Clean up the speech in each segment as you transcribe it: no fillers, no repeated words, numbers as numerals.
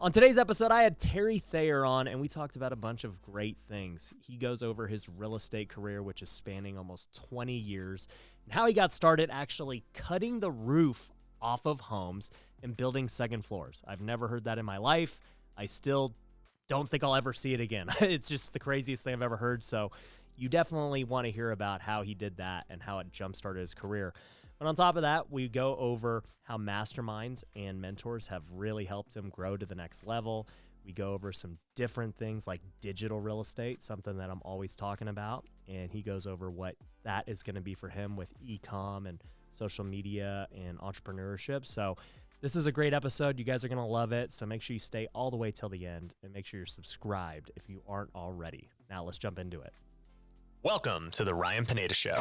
On today's episode, I had Terry Thayer on, and we talked about a bunch of great things. He goes over his real estate career, which is spanning almost 20 years, and how he got started actually cutting the roof off of homes and building second floors. I've never heard that in my life. I still don't think I'll ever see it again. It's just the craziest thing I've ever heard, so you definitely want to hear about how he did that and how it jump-started his career. But on top of that, we go over how masterminds and mentors have really helped him grow to the next level. We go over some different things like digital real estate, something that I'm always talking about. And he goes over what that is going to be for him with Ecom and social media and entrepreneurship. So this is a great episode. You guys are going to love it. So make sure you stay all the way till the end and make sure you're subscribed if you aren't already. Now let's jump into it. Welcome to the Ryan Pineda Show,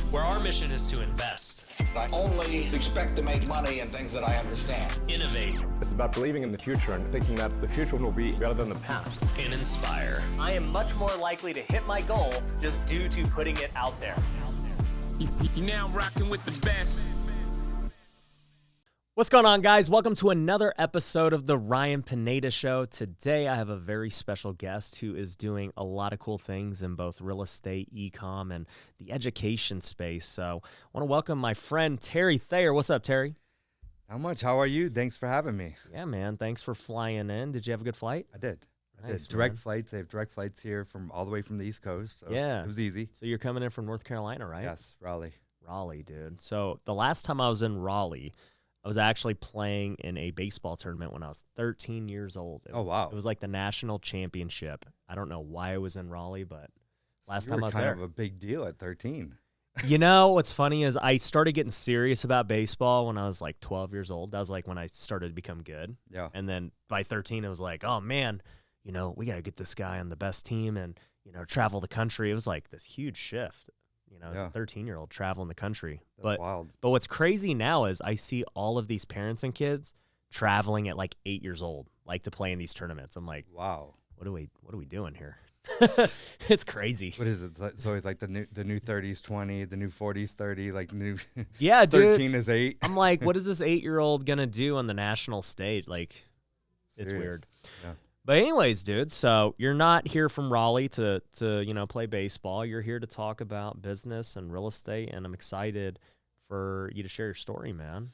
where our mission is to invest. I only expect to make money in things that I understand. Innovate. It's about believing in the future and thinking that the future will be better than the past. And inspire. I am much more likely to hit my goal just due to putting it out there. You're now rocking with the best. What's going on, guys? Welcome to another episode of the Ryan Pineda Show. Today, I have a very special guest who is doing a lot of cool things in both real estate, e-com, and the education space. So I want to welcome my friend, Terry Thayer. What's up, Terry? Not much. How are you? Thanks for having me. Yeah, man. Thanks for flying in. Did you have a good flight? I did. Nice, direct man. flights. I have direct flights here from all the way from the East Coast. So Yeah. it was easy. So you're coming in from North Carolina, right? Yes, Raleigh. Raleigh, dude. So the last time I was in Raleigh, I was actually playing in a baseball tournament when I was 13 years old. Oh, wow. It was like the national championship. I don't know why I was in Raleigh, but last You time were I was kind there. of a big deal at 13. You know, what's funny is I started getting serious about baseball when I was like 12 years old. That was like when I started to become good. Yeah. And then by 13, it was like, oh, man, you know, we got to get this guy on the best team and, you know, travel the country. It was like this huge shift. You know, as a 13-year-old traveling the country. That's wild. But what's crazy now is I see all of these parents and kids traveling at like 8 years old, like to play in these tournaments. I'm like, Wow. what are we doing here? It's crazy. What is it? So it's like the new 30s 20, the new 40s 30, like new Yeah, dude. 13 is 8. I'm like, what is this 8-year-old gonna do on the national stage? Like, it's Serious. weird. Yeah. But anyways, dude, so you're not here from Raleigh to you know, play baseball. You're here to talk about business and real estate, and I'm excited for you to share your story, man.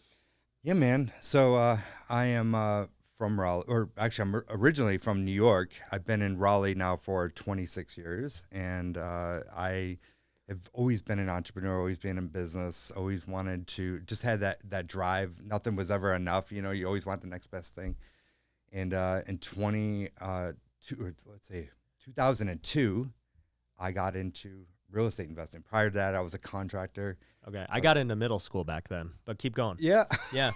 Yeah, man. So I am from Raleigh, or actually I'm originally from New York. I've been in Raleigh now for 26 years, and I have always been an entrepreneur, always been in business, always wanted to, just had that drive. Nothing was ever enough. You know, you always want the next best thing. And in 2002, I got into real estate investing. Prior to that, I was a contractor. Okay, I got into middle school back then, but keep going. Yeah, Yeah.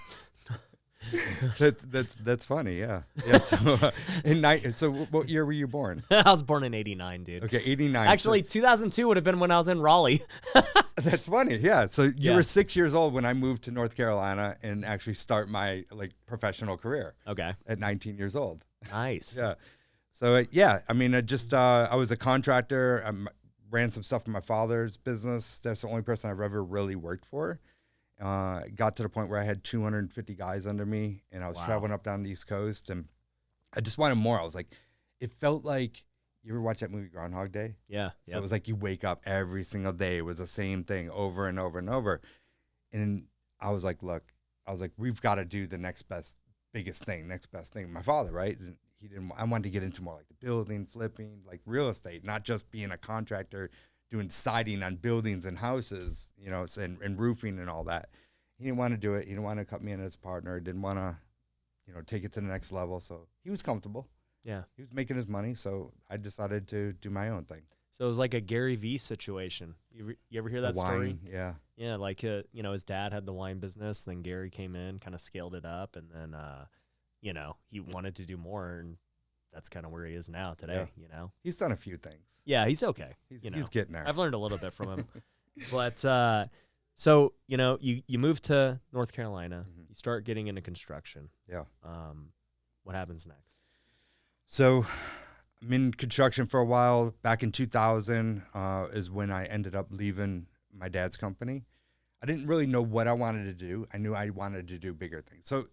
that's funny. Yeah. So what year were you born? I was born in 89, dude. Okay, 89. Actually, 2002 would have been when I was in Raleigh. That's funny. Yeah. So you Yeah. were 6 years old when I moved to North Carolina and actually start my professional career Okay. at 19 years old. Nice. Yeah. So I mean, I was a contractor. Ran some stuff for my father's business. That's the only person I've ever really worked for. Got to the point where I had 250 guys under me, and I was traveling up down the East Coast, and I just wanted more. I was like, it felt like, you ever watch that movie Groundhog Day? Yeah. So it was like you wake up every single day. It was the same thing over and over and over. And I was like, we've got to do the next best thing. My father, right? And I wanted to get into more like the building, flipping, like real estate, not just being a contractor doing siding on buildings and houses, you know, and roofing and all that. He didn't want to do it. He didn't want to cut me in as a partner. Didn't want to, you know, take it to the next level. So he was comfortable. Yeah. He was making his money. So I decided to do my own thing. So it was like a Gary Vee situation. You ever hear that The story? wine, yeah. Yeah, like, you know, his dad had the wine business, then Gary came in, kind of scaled it up, and then, you know, he wanted to do more, and that's kind of where he is now today, you know? He's done a few things. Yeah, he's okay. He's you know. getting there. I've learned a little bit from him. But, so, you know, you move to North Carolina, you start getting into construction. Yeah. What happens next? So I'm in construction for a while. Back in 2000 is when I ended up leaving my dad's company. I didn't really know what I wanted to do. I knew I wanted to do bigger things. So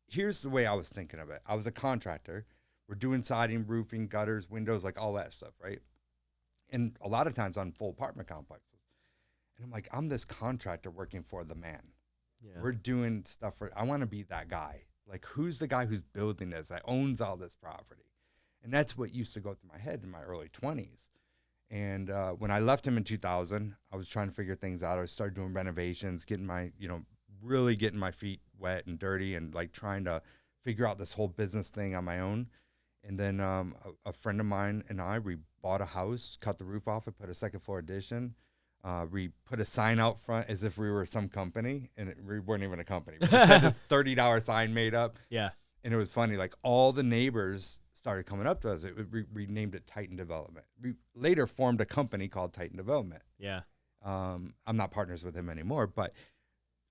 here's the way I was thinking of it. I was a contractor. We're doing siding, roofing, gutters, windows, like all that stuff, right? And a lot of times on full apartment complexes. And I'm like, I'm this contractor working for the man. Yeah. We're doing stuff I want to be that guy. Like, who's the guy who's building this, that owns all this property? And that's what used to go through my head in my early 20s. And when I left him in 2000, I was trying to figure things out. I started doing renovations, getting my, really getting my feet wet and dirty and like trying to figure out this whole business thing on my own. And then a friend of mine and we bought a house, cut the roof off and put a second floor addition. We put a sign out front as if we were some company, and we weren't even a company. We just had this $30 sign made up. Yeah. And it was funny. Like, all the neighbors started coming up to us. We named it Titan Development. We later formed a company called Titan Development. Yeah. I'm not partners with him anymore, but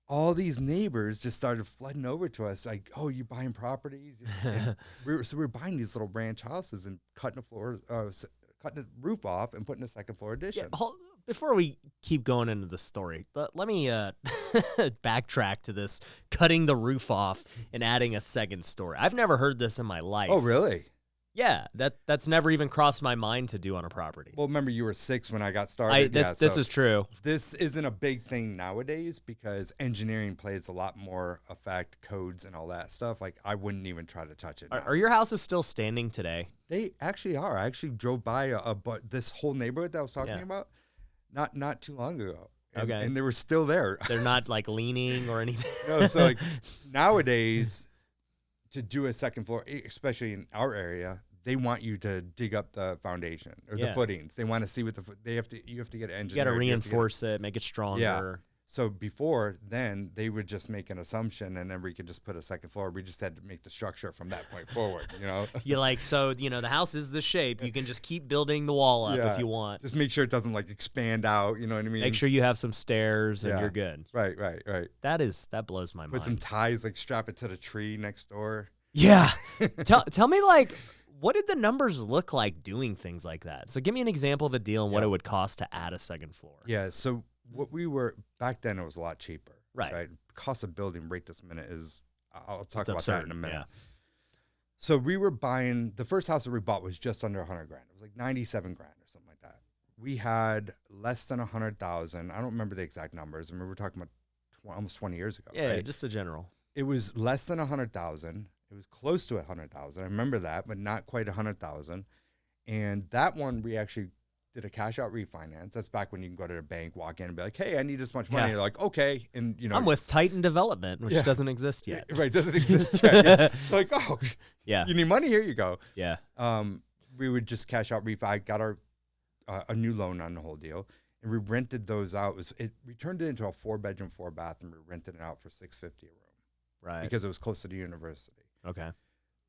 all these neighbors just started flooding over to us like, oh, you buying properties? And we're buying these little ranch houses and cutting the roof off and putting a second floor addition. Yeah, before we keep going into the story, let me backtrack to this cutting the roof off and adding a second story. I've never heard this in my life. Oh, really? Yeah, that's never even crossed my mind to do on a property. Well, remember, you were 6 when I got started. This is true. This isn't a big thing nowadays because engineering plays a lot more effect, codes and all that stuff. Like, I wouldn't even try to touch it. Are your houses still standing today? They actually are. I actually drove by this whole neighborhood that I was talking about not too long ago. And they were still there. They're not like leaning or anything. No, so like nowadays to do a second floor, especially in our area, they want you to dig up the foundation or the footings. They want to see what you have to get engineered. You got to reinforce it, make it stronger. Yeah. So before then, they would just make an assumption, and then we could just put a second floor. We just had to make the structure from that point forward, You're like, so, the house is the shape. You can just keep building the wall up if you want. Just make sure it doesn't, like, expand out, you know what I mean? Make sure you have some stairs, and you're good. Right. That blows my mind. Put some ties, like, strap it to the tree next door. Yeah. Tell me, like, what did the numbers look like doing things like that? So give me an example of a deal and what it would cost to add a second floor. Yeah, so what we were back then, it was a lot cheaper. Right. Cost of building right this minute is, I'll talk it's about absurd. that in a minute. Yeah. So we were buying, the first house that we bought was just under $100,000. It was like 97 grand or something like that. We had less than 100,000. I don't remember the exact numbers. I mean, we were talking about almost 20 years ago. Yeah, right? just a general. It was less than 100,000. It was close to 100,000. I remember that, but not quite 100,000. And that one, we actually did a cash out refinance. That's back when you can go to the bank, walk in and be like, hey, I need this much money. Yeah. You're like, okay. And I'm with Titan Development, which doesn't exist yet. Right. Doesn't exist yet. Like, oh, yeah. You need money? Here you go. Yeah. We would just cash out refi, got our a new loan on the whole deal. And we rented those out. We turned it into a 4-bedroom, 4-bathroom. We rented it out for $650 a room. Right. Because it was close to the university. Okay.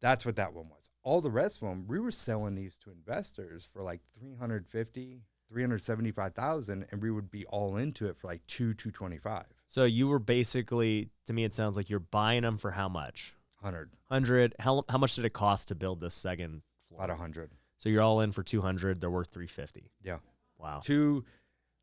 That's what that one was. All the rest of them, we were selling these to investors for like $375,000, and we would be all into it for like $225. So you were basically, to me, it sounds like you're buying them for how much? 100. How much did it cost to build this second floor? About 100. So you're all in for 200. They're worth 350. Yeah. Wow. 2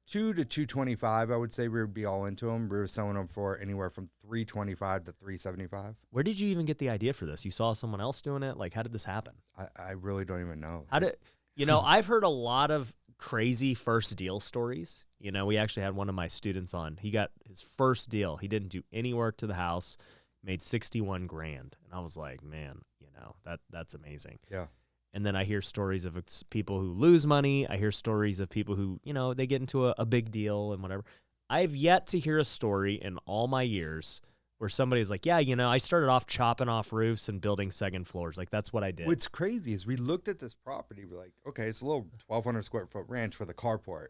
to 225, I would say we would be all into them. We were selling them for anywhere from 325 to 375. Where did you even get the idea for this? You saw someone else doing it? Like, how did this happen? I really don't even know. I've heard a lot of crazy first deal stories. We actually had one of my students on. He got his first deal. He didn't do any work to the house, made 61 grand. And I was like, man, that's amazing. Yeah. And then I hear stories of people who lose money. I hear stories of people who, they get into a big deal and whatever. I've yet to hear a story in all my years where somebody's like, yeah, I started off chopping off roofs and building second floors. Like, that's what I did. What's crazy is we looked at this property. We're like, okay, it's a little 1,200 square foot ranch with a carport.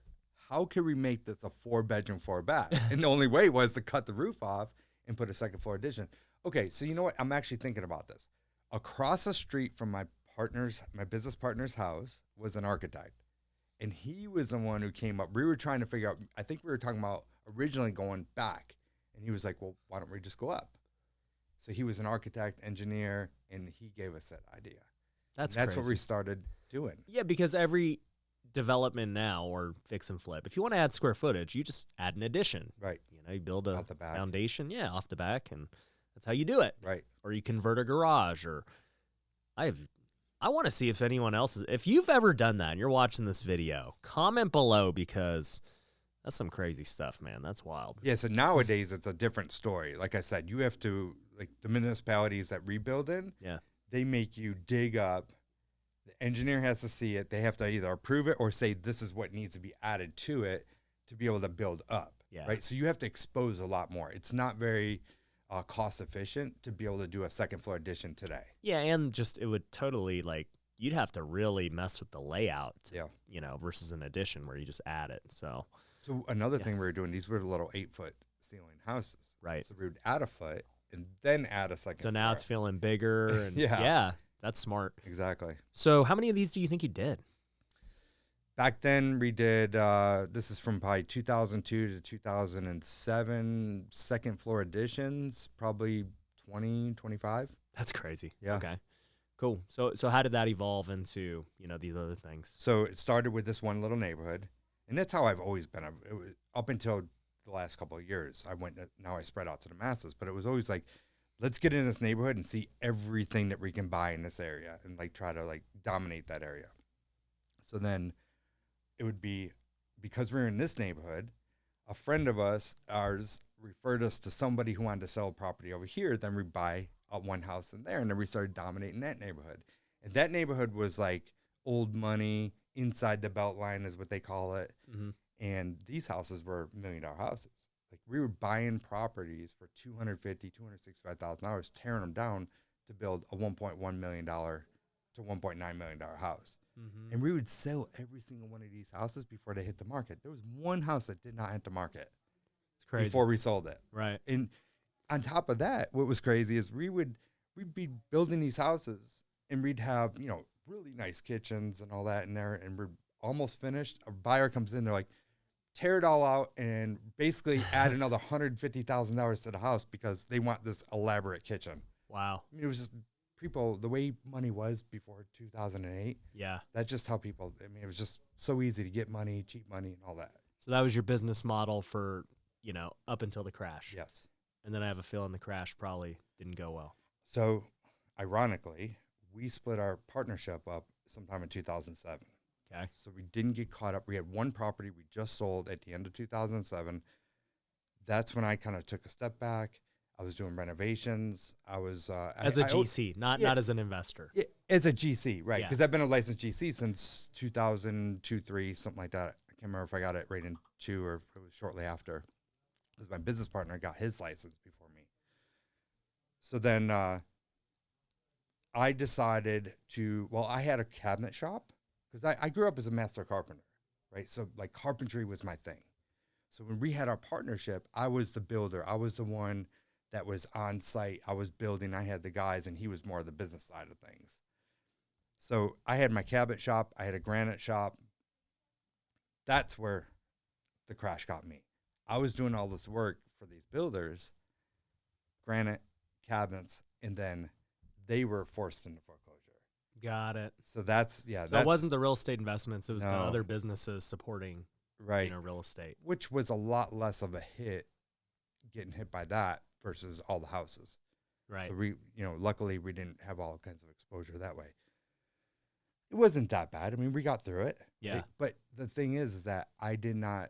How can we make this a 4-bedroom, 4-bath? And the only way was to cut the roof off and put a second floor addition. Okay, so you know what? I'm actually thinking about this. Across the street from my business partner's house was an architect, and he was the one who came up. We were trying to figure out, I think we were talking about originally going back, and he was like, well, why don't we just go up? So he was an architect, engineer, and he gave us that idea. That's crazy. what we started doing. Yeah, because every development now or fix and flip, if you want to add square footage, you just add an addition. Right. You build a Out the back. foundation, off the back, and That's how you do it. Right. Or you convert a garage. Or I want to see if anyone else if you've ever done that and you're watching this video, comment below, because that's some crazy stuff, man. That's wild. Yeah, so nowadays it's a different story. Like I said, you have to, like the municipalities that rebuild in, they make you dig up. The engineer has to see it. They have to either approve it or say this is what needs to be added to it to be able to build up. Yeah. Right. So you have to expose a lot more. It's not very cost efficient to be able to do a second floor addition today. Yeah, and just it would totally you'd have to really mess with the layout. Versus an addition where you just add it. So another thing we were doing, these were little 8-foot ceiling houses. Right. So we would add a foot and then add a second. So now it's feeling bigger. And yeah, that's smart. Exactly. So how many of these do you think you did? Back then we did, this is from probably 2002 to 2007, second floor additions, probably 20, 25. That's crazy. Yeah. Okay. Cool. So how did that evolve into, these other things? So it started with this one little neighborhood, and that's how I've always been. It was, up until the last couple of years, now I spread out to the masses, but it was always like, let's get in this neighborhood and see everything that we can buy in this area and try to dominate that area. So then it would be, because we're in this neighborhood, a friend of ours referred us to somebody who wanted to sell a property over here. Then we buy one house in there, and then we started dominating that neighborhood. And that neighborhood was old money, inside the belt line is what they call it. Mm-hmm. And these houses were $1 million houses. We were buying properties for $250,000, $265,000, tearing them down to build a $1.1 million to $1.9 million house. Mm-hmm. And we would sell every single one of these houses before they hit the market. There was one house that did not hit the market before we sold it. Right. And on top of that, what was crazy is we'd be building these houses, and we'd have, really nice kitchens and all that in there, and we're almost finished. A buyer comes in, they're like, tear it all out and basically add another $150,000 to the house because they want this elaborate kitchen. Wow. I mean, it was just people, the way money was before 2008. Yeah. That's just how people, it was just so easy to get money, cheap money, and all that. So that was your business model for, up until the crash. Yes. And then I have a feeling the crash probably didn't go well. So, ironically, we split our partnership up sometime in 2007. Okay. So we didn't get caught up. We had one property we just sold at the end of 2007. That's when I kind of took a step back. I was doing renovations. I was as a GC, not as an investor. Yeah, as a GC, right? Yeah. Because I've been a licensed GC since 2002, 3, something like that. I can't remember if I got it right in 2 or if it was shortly after. Because my business partner got his license before me. So then I decided I had a cabinet shop because I grew up as a master carpenter, right? So carpentry was my thing. So when we had our partnership, I was the builder. I was the one that was on site. I was building. I had the guys, and he was more of the business side of things. So I had my cabinet shop. I had a granite shop. That's where the crash got me. I was doing all this work for these builders, granite, cabinets, and then they were forced into foreclosure. Got it. So that's. So it wasn't the real estate investments. It was the other businesses supporting real estate. Which was a lot less of a hit, getting hit by that versus all the houses. Right. So we, luckily we didn't have all kinds of exposure that way. It wasn't that bad. I mean, we got through it. Yeah. Right? But the thing is that I did not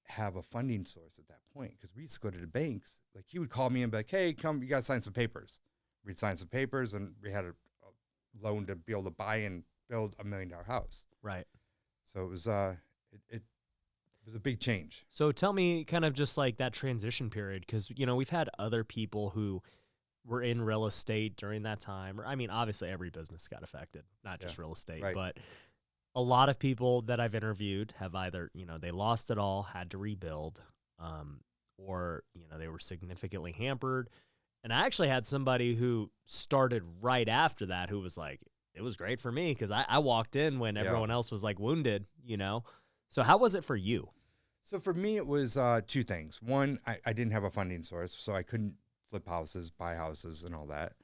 have a funding source at that point because we used to go to the banks. He would call me and be like, hey, come, you got to sign some papers. We'd sign some papers, and we had a loan to be able to buy and build $1 million house. Right. So it was it was a big change. So tell me kind of just that transition period, because we've had other people who were in real estate during that time. I mean, obviously every business got affected, not just real estate, right. But a lot of people that I've interviewed have either they lost it all, had to rebuild, or they were significantly hampered. And I actually had somebody who started right after that who was like, it was great for me because I walked in when everyone else was wounded, So how was it for you? So for me, it was two things. One, I didn't have a funding source, so I couldn't flip houses, buy houses, and all that.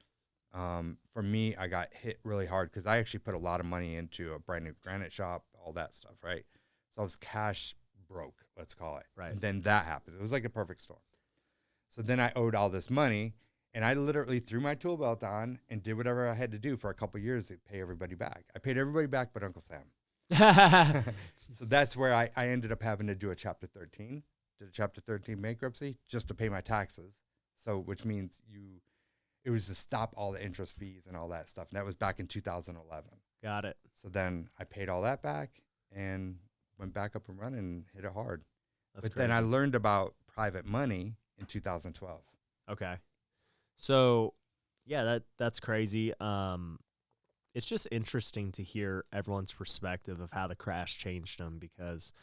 For me, I got hit really hard because I actually put a lot of money into a brand new granite shop, all that stuff, right? So I was cash broke, let's call it. Right. And then that happened. It was like a perfect storm. So then I owed all this money, And I literally threw my tool belt on and did whatever I had to do for a couple of years to pay everybody back. I paid everybody back but Uncle Sam. So that's where I ended up having to do a Chapter 13. Did a Chapter 13 bankruptcy just to pay my taxes. So which means it was to stop all the interest fees and all that stuff. And that was back in 2011. Got it. So then I paid all that back and went back up and running and hit it hard. That's but crazy. then I learned about private money in 2012. Okay. So, yeah, that's crazy. It's just interesting to hear everyone's perspective of how the crash changed them because,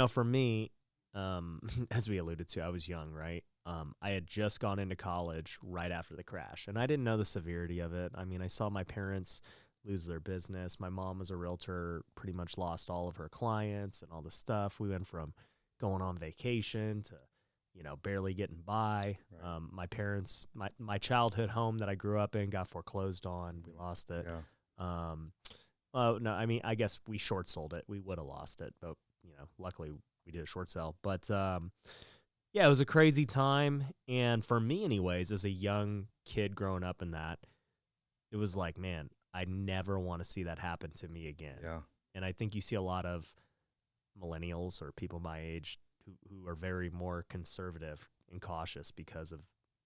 for me, as we alluded to, I was young, right? I had just gone into college right after the crash, and I didn't know the severity of it. I mean, I saw my parents lose their business. My mom was a realtor, pretty much lost all of her clients and all this stuff. We went from going on vacation to, barely getting by. Right. My parents, my childhood home that I grew up in got foreclosed on. We lost it. Yeah. No, I mean, I guess we short sold it. We would have lost it, but, luckily we did a short sell. But, yeah, it was a crazy time. And for me anyways, as a young kid growing up in that, it was like, man, I never want to see that happen to me again. Yeah. And I think you see a lot of millennials or people my age who are very more conservative and cautious because of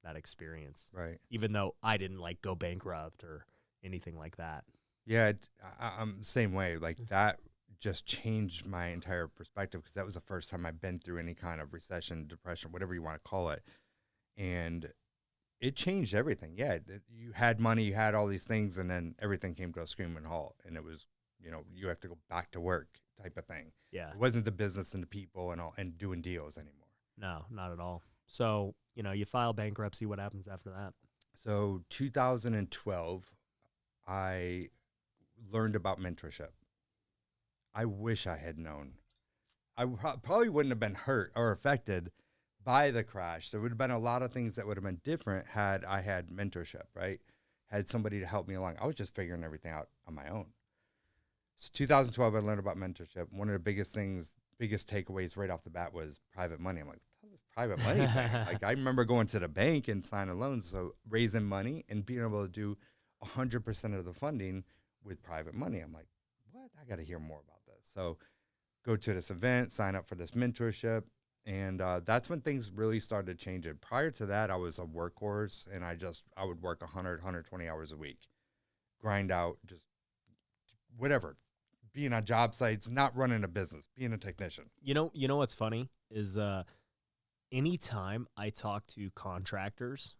that experience. Right. Even though I didn't go bankrupt or anything like that. Yeah, I'm the same way. Like that just changed my entire perspective because that was the first time I've been through any kind of recession, depression, whatever you want to call it. And it changed everything. Yeah, you had money, you had all these things, and then everything came to a screaming halt. And it was, you have to go back to work type of thing. Yeah. It wasn't the business and the people and doing deals anymore. No, not at all. So, you file bankruptcy. What happens after that? So 2012, I learned about mentorship. I wish I had known. I probably wouldn't have been hurt or affected by the crash. There would have been a lot of things that would have been different had I had mentorship, right? Had somebody to help me along. I was just figuring everything out on my own. So 2012, I learned about mentorship. One of the biggest takeaways right off the bat was private money. I'm like, what's this private money thing? Like, I remember going to the bank and signing loans, so raising money and being able to do 100% of the funding with private money. I'm like, what? I got to hear more about this. So go to this event, sign up for this mentorship. And that's when things really started changing. Prior to that, I was a workhorse, and I would work 100, 120 hours a week, grind out, just whatever, being on job sites, not running a business, being a technician. You know what's funny is anytime I talk to contractors,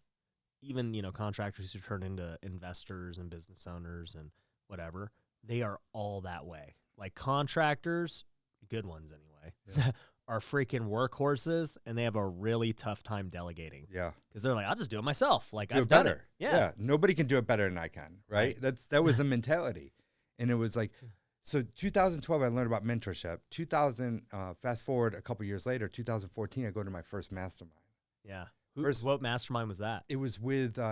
even, contractors who turn into investors and business owners and whatever, they are all that way. Like contractors, good ones anyway. Yeah. Are freaking workhorses, and they have a really tough time delegating. Yeah. Because they're like, I'll just do it myself. Like, do I've it done better. it. Yeah. Nobody can do it better than I can, right? That was the mentality. And it was like, so 2012, I learned about mentorship. Fast forward a couple years later, 2014, I go to my first mastermind. Yeah. What mastermind was that? It was with, so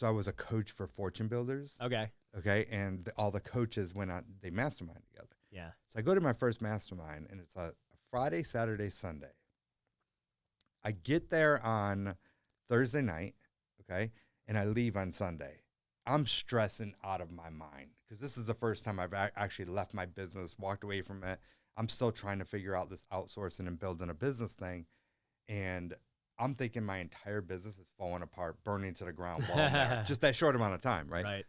I was a coach for Fortune Builders. Okay. And all the coaches went on, they mastermind together. Yeah. So I go to my first mastermind, and it's a Friday, Saturday, Sunday. I get there on Thursday night, okay, and I leave on Sunday. I'm stressing out of my mind because this is the first time I've actually left my business, walked away from it. I'm still trying to figure out this outsourcing and building a business thing, and I'm thinking my entire business is falling apart, burning to the ground while I'm there. Just that short amount of time, right? Right.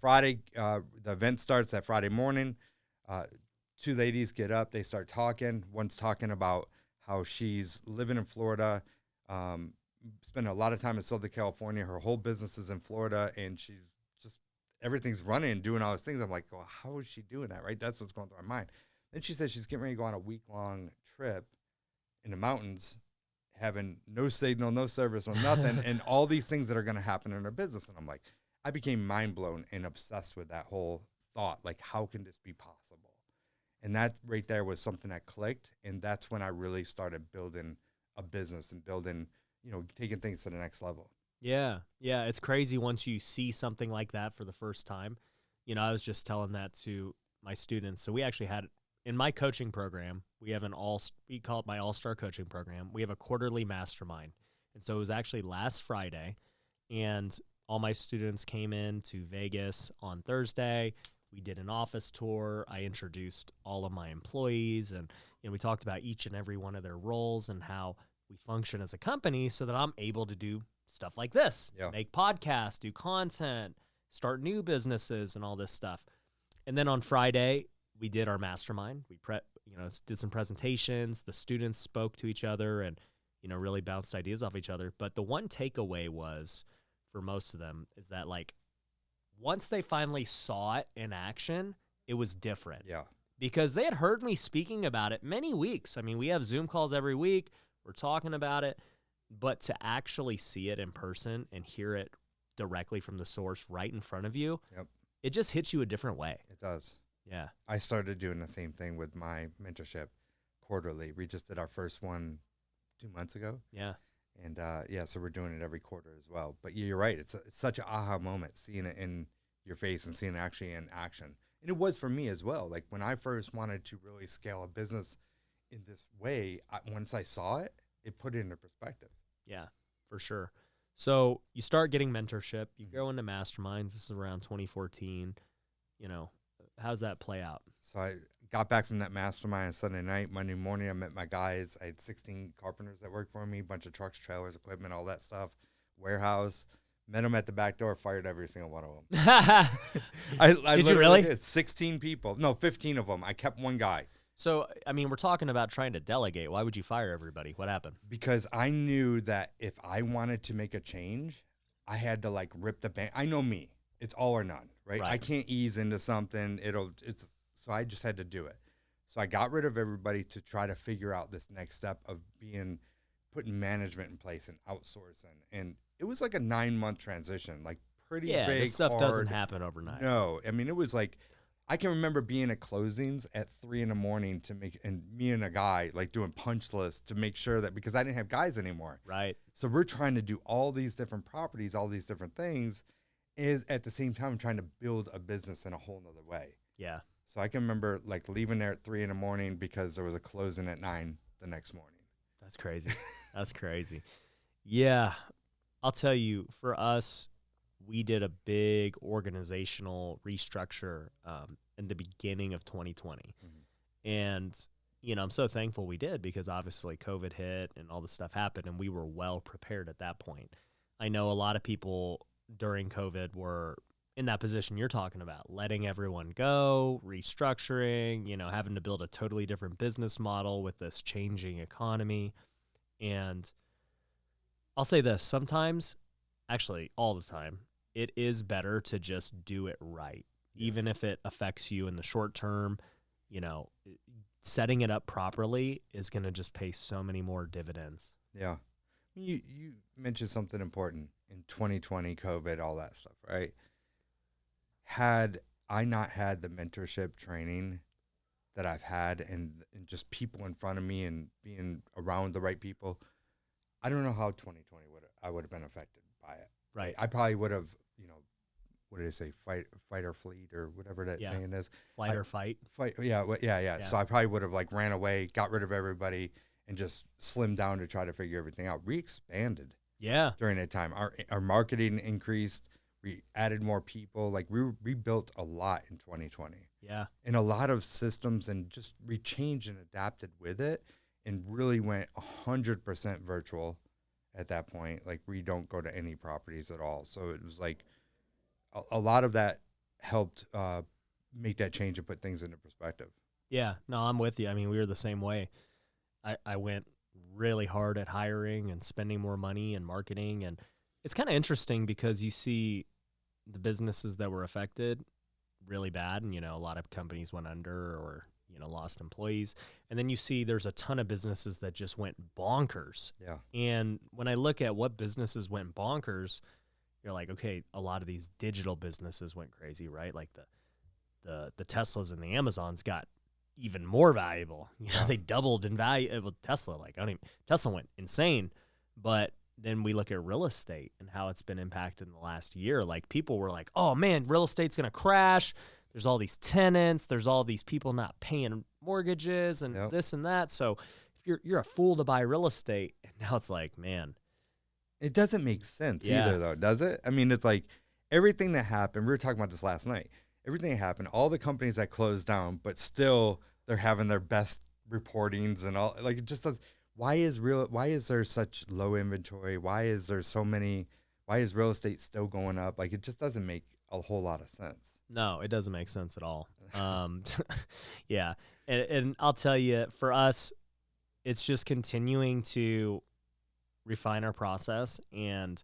Friday, the event starts that Friday morning. Two ladies get up, they start talking. One's talking about how she's living in Florida, spending a lot of time in Southern California. Her whole business is in Florida, and she's just, everything's running and doing all these things. I'm like, well, how is she doing that, right? That's what's going through my mind. Then she says she's getting ready to go on a week-long trip in the mountains, having no signal, no service, no nothing, and all these things that are going to happen in her business. And I'm like, I became mind-blown and obsessed with that whole thought, like, how can this be possible? And that right there was something that clicked, and that's when I really started building a business and building, taking things to the next level. Yeah, it's crazy once you see something like that for the first time. I was just telling that to my students. So we actually had, in my coaching program, we have we call it my all-star coaching program. We have a quarterly mastermind. And so it was actually last Friday, and all my students came in to Vegas on Thursday. We did an office tour. I introduced all of my employees, and we talked about each and every one of their roles and how we function as a company so that I'm able to do stuff like this, make podcasts, do content, start new businesses and all this stuff. And then on Friday, we did our mastermind. We did some presentations. The students spoke to each other and, really bounced ideas off each other. But the one takeaway was, for most of them, is that like once they finally saw it in action, it was different. Yeah. Because they had heard me speaking about it many weeks. I mean, we have Zoom calls every week. We're talking about it. But to actually see it in person and hear it directly from the source right in front of you, it just hits you a different way. It does. Yeah. I started doing the same thing with my mentorship quarterly. We just did our first one 2 months ago. Yeah. And so we're doing it every quarter as well. But you're right. It's such an aha moment, seeing it in your face and seeing it actually in action. And it was for me as well. Like when I first wanted to really scale a business in this way, once I saw it, it put it into perspective. Yeah, for sure. So you start getting mentorship. You go into masterminds. This is around 2014. How does that play out? So I got back from that mastermind on Sunday night. Monday morning, I met my guys. I had 16 carpenters that worked for me, a bunch of trucks, trailers, equipment, all that stuff, warehouse. Met them at the back door, fired every single one of them. Did you really? Did 16 people. No, 15 of them. I kept one guy. So, I mean, we're talking about trying to delegate. Why would you fire everybody? What happened? Because I knew that if I wanted to make a change, I had to like rip the band. I know me. It's all or none, right? I can't ease into something. So I just had to do it. So I got rid of everybody to try to figure out this next step of putting management in place and outsourcing. And it was like a 9-month transition, like pretty big. Yeah, this stuff hard. doesn't happen overnight. No, I mean, it was like, I can remember being at closings at 3 a.m. and me and a guy like doing punch lists to make sure that, because I didn't have guys anymore. Right. So we're trying to do all these different properties, all these different things, is at the same time trying to build a business in a whole nother way. Yeah. So I can remember like leaving there at 3 a.m. because there was a closing at 9 the next morning. That's crazy. That's crazy. Yeah. I'll tell you, for us, we did a big organizational restructure in the beginning of 2020. Mm-hmm. And, I'm so thankful we did, because obviously COVID hit and all this stuff happened, and we were well prepared at that point. I know a lot of people during COVID were in that position you're talking about, letting everyone go, restructuring, having to build a totally different business model with this changing economy. And I'll say this, sometimes, actually all the time, it is better to just do it right. Even if it affects you in the short term, setting it up properly is going to just pay so many more dividends. Yeah. You mentioned something important in 2020, COVID, all that stuff, right? Had I not had the mentorship training that I've had and just people in front of me and being around the right people, I don't know how 2020 I would have been affected by it. Right. I probably would have, what do they say? Fight or fleet or whatever that saying is. Flight or fight. Fight. Yeah. So I probably would have like ran away, got rid of everybody, and just slimmed down to try to figure everything out. We expanded. Yeah. During that time, our marketing increased. We added more people. Like we built a lot in 2020. Yeah. And a lot of systems, and just we changed and adapted with it, and really went 100% virtual at that point. Like we don't go to any properties at all. So it was like a lot of that helped make that change and put things into perspective. Yeah. No, I'm with you. I mean, we were the same way. I went really hard at hiring and spending more money and marketing. And it's kind of interesting because you see the businesses that were affected really bad. And, a lot of companies went under or, lost employees. And then you see there's a ton of businesses that just went bonkers. Yeah. And when I look at what businesses went bonkers, you're like, okay, a lot of these digital businesses went crazy, right? Like the Teslas and the Amazons got even more valuable. They doubled in value. Well, Tesla went insane. But then we look at real estate and how it's been impacted in the last year. Like people were like, oh man, real estate's going to crash. There's all these tenants. There's all these people not paying mortgages and this and that. So if you're a fool to buy real estate. And now it's like, man, It doesn't make sense Yeah. either, though, does it? I mean, it's like everything that happened. We were talking about this last night. Everything that happened, all the companies that closed down, but still they're having their best reportings and all. Like, it just does. Why is there such low inventory? Why is there so many? Why is real estate still going up? Like, it just doesn't make a whole lot of sense. No, it doesn't make sense at all. Yeah. And I'll tell you, for us, it's just continuing to refine our process, and,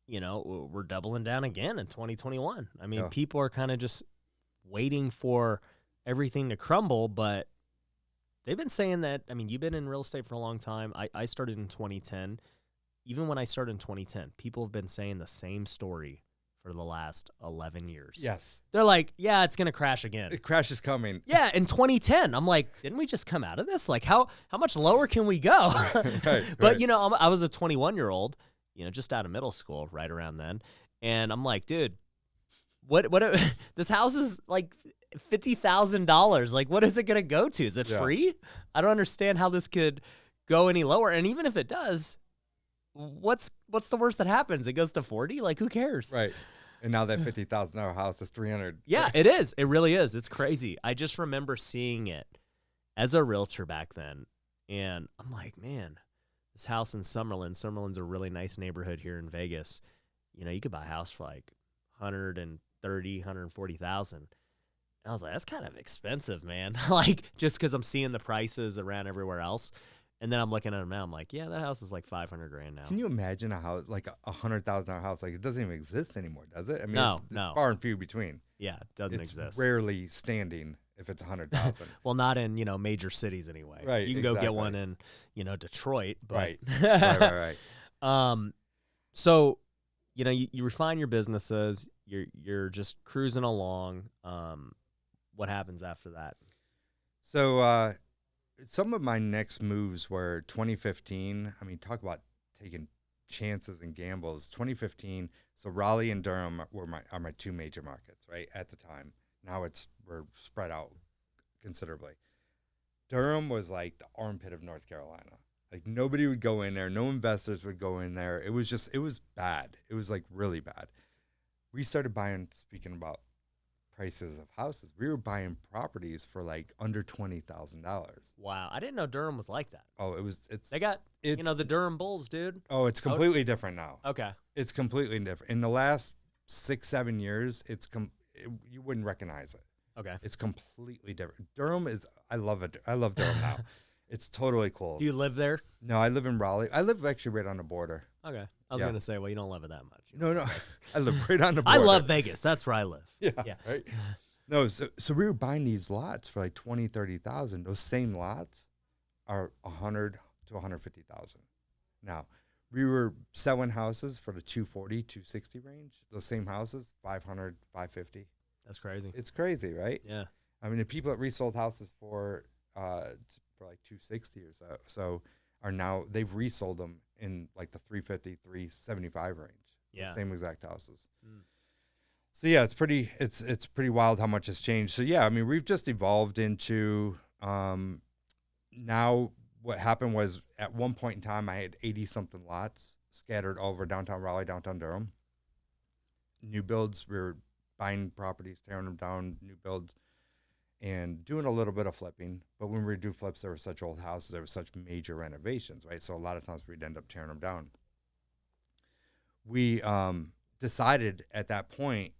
you know, we're doubling down again in 2021. I mean, Yeah. people are kind of just waiting for everything to crumble, but they've been saying that. I mean, you've been in real estate for a long time. I started in 2010. Even when I started in 2010, people have been saying the same story for the last 11 years. Yes, They're like, yeah, it's going to crash again. the crash is coming. Yeah, in 2010, I'm like, didn't we just come out of this? Like, how much lower can we go? Right, But, you know, I was a 21-year-old, you know, just out of middle school right around then. And I'm like, dude, what this house is like $50,000. Like, what is it going to go to? Is it free? I don't understand how this could go any lower. And even if it does, what's the worst that happens? It goes to 40? Like, who cares? Right. And now that $50,000 house is 300. Yeah, it is. It really is. It's crazy. I just remember seeing it as a realtor back then, and I'm like, man, this house in Summerlin. Summerlin's a really nice neighborhood here in Vegas. You know, you could buy a house for like $130,000, $140,000. And I was like, that's kind of expensive, man. Like, just because I'm seeing the prices around everywhere else. And then I'm looking at them now. I'm like, yeah, that house is like $500,000 now. Can you imagine a house, like a $100,000 house? Like, it doesn't even exist anymore, does it? I mean, No, it's no. far and few between. Yeah, it doesn't It's exist. rarely standing if it's 100,000. Well, not in, you know, major cities anyway. Right, You can go get exactly. one in, you know, Detroit. But Right. Right. So, you know, you refine your businesses. You're just cruising along. What happens after that? So, some of my next moves were 2015. I mean, talk about taking chances and gambles. 2015. So Raleigh and Durham are my two major markets, right, at the time. Now we're spread out considerably. Durham was like the armpit of North Carolina. Like, nobody would go in there. No investors would go in there. It was bad. It was like really bad. We started buying, speaking about prices of houses, we were buying properties for like under $20,000. Wow, I didn't know Durham was like that. Oh, They got, you know, the Durham Bulls, dude. Oh, it's completely different now. Okay. It's completely different. In the last 6-7 years, you wouldn't recognize it. Okay. It's completely different. Durham is, I love it. I love Durham now. It's totally cool. Do you live there? No, I live in Raleigh. I live actually right on the border. Okay. I was Yeah. gonna say, well, you don't live it that much. No, I live right on the I border. love Vegas. That's where I live. Yeah, Yeah. right. No, so we were buying these lots for like 20, 30,000. Those same lots are 100 to 150,000. Now, we were selling houses for the 240, 260 range. Those same houses, 500, 550. That's crazy. It's crazy, right? Yeah. I mean, the people that resold houses for like 260 or so are now, they've resold them in like the 350, 375 range. Yeah. The same exact houses. So yeah, it's pretty wild how much has changed. So yeah, I mean, we've just evolved into now what happened was at one point in time I had 80 something lots scattered all over downtown Raleigh, downtown Durham. New builds, we were buying properties, tearing them down, new builds, and doing a little bit of flipping. But when we do flips, there were such old houses, there were such major renovations, right? So a lot of times we'd end up tearing them down. We decided at that point,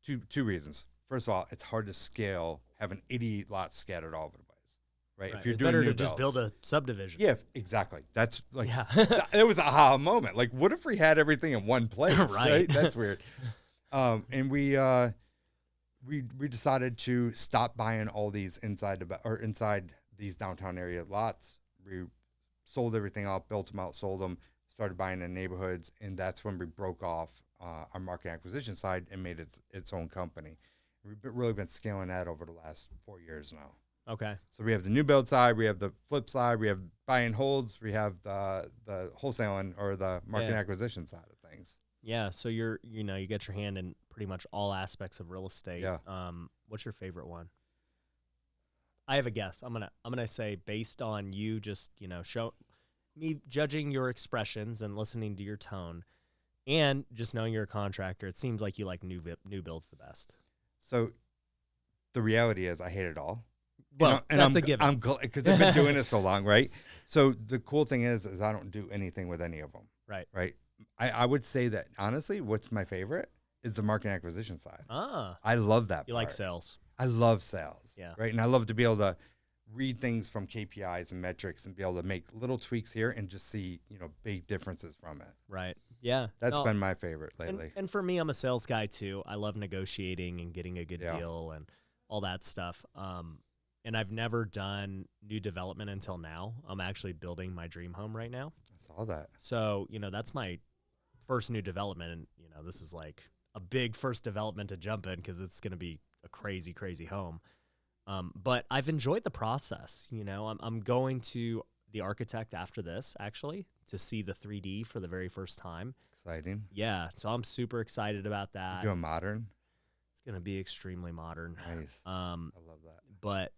two reasons. First of all, it's hard to scale having 80 lots scattered all over the place, right? If you're It's doing better new to just builds. build a subdivision. Yeah, exactly. That's like, Yeah. it was a aha moment. Like, what if we had everything in one place, Right. right? That's weird. And we decided to stop buying all these inside these downtown area lots. We sold everything out, built them out, sold them, started buying in neighborhoods, and that's when we broke off our market acquisition side and made its own company. We've really been scaling that over the last 4 years now. Okay. So we have the new build side, we have the flip side, we have buy and holds, we have the wholesaling or the market acquisition side of things. Yeah. So you get your hand in pretty much all aspects of real estate. Yeah. What's your favorite one? I have a guess. I'm gonna say based on you just, me judging your expressions and listening to your tone, and just knowing you're a contractor, it seems like you like new builds the best. So the reality is I hate it all. Well, that's a given. I'm because I've been doing it so long, right? So the cool thing is I don't do anything with any of them. Right. Right. I would say that honestly, what's my favorite is the market acquisition side. I love that. You like sales. I love sales. Yeah. Right. And I love to be able to read things from KPIs and metrics and be able to make little tweaks here and just see, big differences from it. Right. Yeah. That's been my favorite lately. And for me, I'm a sales guy too. I love negotiating and getting a good deal and all that stuff. And I've never done new development until now. I'm actually building my dream home right now. I saw that. So, that's my first new development. And, this is like a big first development to jump in because it's going to be a crazy, crazy home. But I've enjoyed the process. I'm going to the architect after this, actually, to see the 3D for the very first time. Exciting. Yeah. So I'm super excited about that. You go modern? It's going to be extremely modern. Nice. I love that. But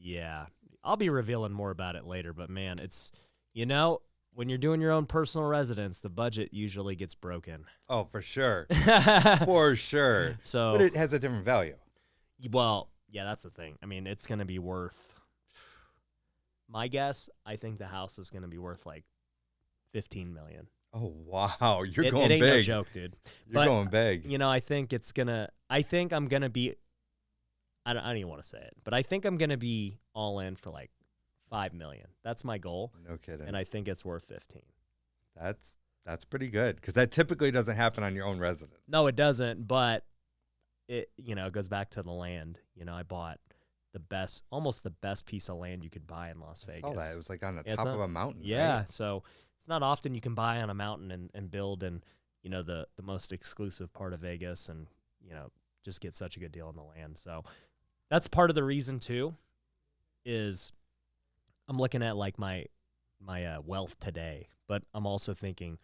yeah, I'll be revealing more about it later, but man, it's, when you're doing your own personal residence, the budget usually gets broken. Oh, for sure. For sure. So, but it has a different value. Well, yeah, that's the thing. I mean, it's going to be worth, my guess, I think the house is going to be worth like $15 million. Oh, wow. You're going it ain't big. No joke, dude. You're going big. I think I'm going to be, I don't even want to say it, but I think I'm going to be all in for like $5 million. That's my goal. No kidding. And I think it's worth 15. That's pretty good because that typically doesn't happen on your own residence. No, it doesn't. But it goes back to the land. I bought almost the best piece of land you could buy in Las Vegas. I saw that. It was like on the top of a mountain. Yeah. Right? So it's not often you can buy on a mountain and build in, the most exclusive part of Vegas and, just get such a good deal on the land. So that's part of the reason too, is I'm looking at like my wealth today, but I'm also thinking,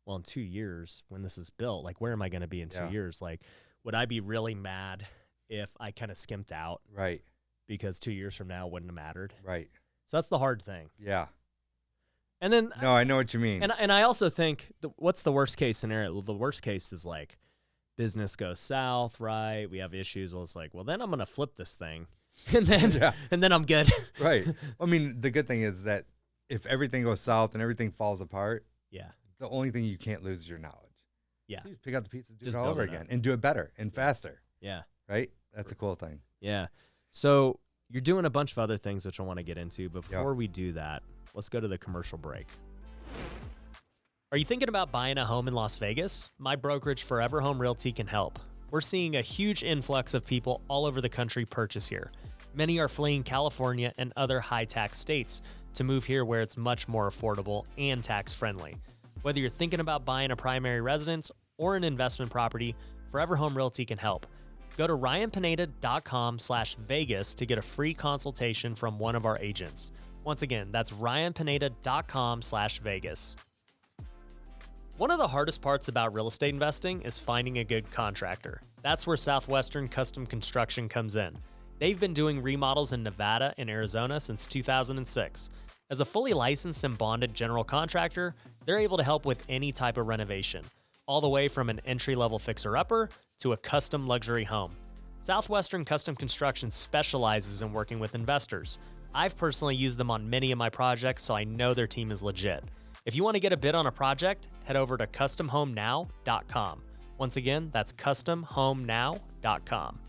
well, in 2 years when this is built, like where am I going to be in 2 years? Like, would I be really mad if I kind of skimped out? Right. Because 2 years from now it wouldn't have mattered. Right. So that's the hard thing. Yeah. And then no, I know what you mean. And I also think what's the worst case scenario? Well, the worst case is like business goes south, right? We have issues. Well, it's like, well, then I'm going to flip this thing. And then I'm good. Right. I mean, the good thing is that if everything goes south and everything falls apart, the only thing you can't lose is your knowledge. Yeah. So you just pick up the pieces, do Just it all build over it again, up. and do it better and faster. Yeah. Right? That's a cool thing. Yeah. So you're doing a bunch of other things, which I want to get into. But before we do that, let's go to the commercial break. Are you thinking about buying a home in Las Vegas? My brokerage, Forever Home Realty, can help. We're seeing a huge influx of people all over the country purchase here. Many are fleeing California and other high-tax states to move here where it's much more affordable and tax-friendly. Whether you're thinking about buying a primary residence or an investment property, Forever Home Realty can help. Go to ryanpineda.com/Vegas to get a free consultation from one of our agents. Once again, that's ryanpineda.com/Vegas. One of the hardest parts about real estate investing is finding a good contractor. That's where Southwestern Custom Construction comes in. They've been doing remodels in Nevada and Arizona since 2006. As a fully licensed and bonded general contractor, they're able to help with any type of renovation, all the way from an entry-level fixer-upper to a custom luxury home. Southwestern Custom Construction specializes in working with investors. I've personally used them on many of my projects, so I know their team is legit. If you want to get a bid on a project, head over to customhomenow.com. Once again, that's customhomenow.com.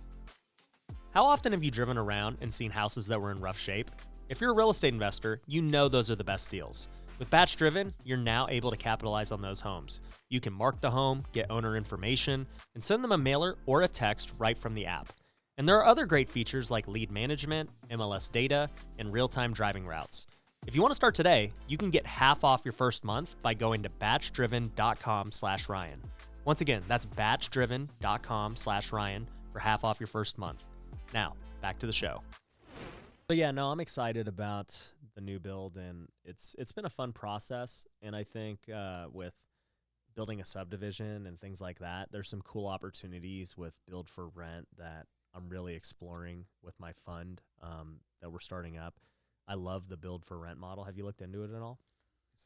How often have you driven around and seen houses that were in rough shape? If you're a real estate investor, you know those are the best deals. With Batch Driven, you're now able to capitalize on those homes. You can mark the home, get owner information, and send them a mailer or a text right from the app. And there are other great features like lead management, MLS data, and real-time driving routes. If you want to start today, you can get half off your first month by going to batchdriven.com/Ryan. Once again, that's batchdriven.com/Ryan for half off your first month. Now, back to the show. So yeah, no, I'm excited about the new build, and it's been a fun process. And I think with building a subdivision and things like that, there's some cool opportunities with build for rent that I'm really exploring with my fund that we're starting up. I love the build for rent model. Have you looked into it at all?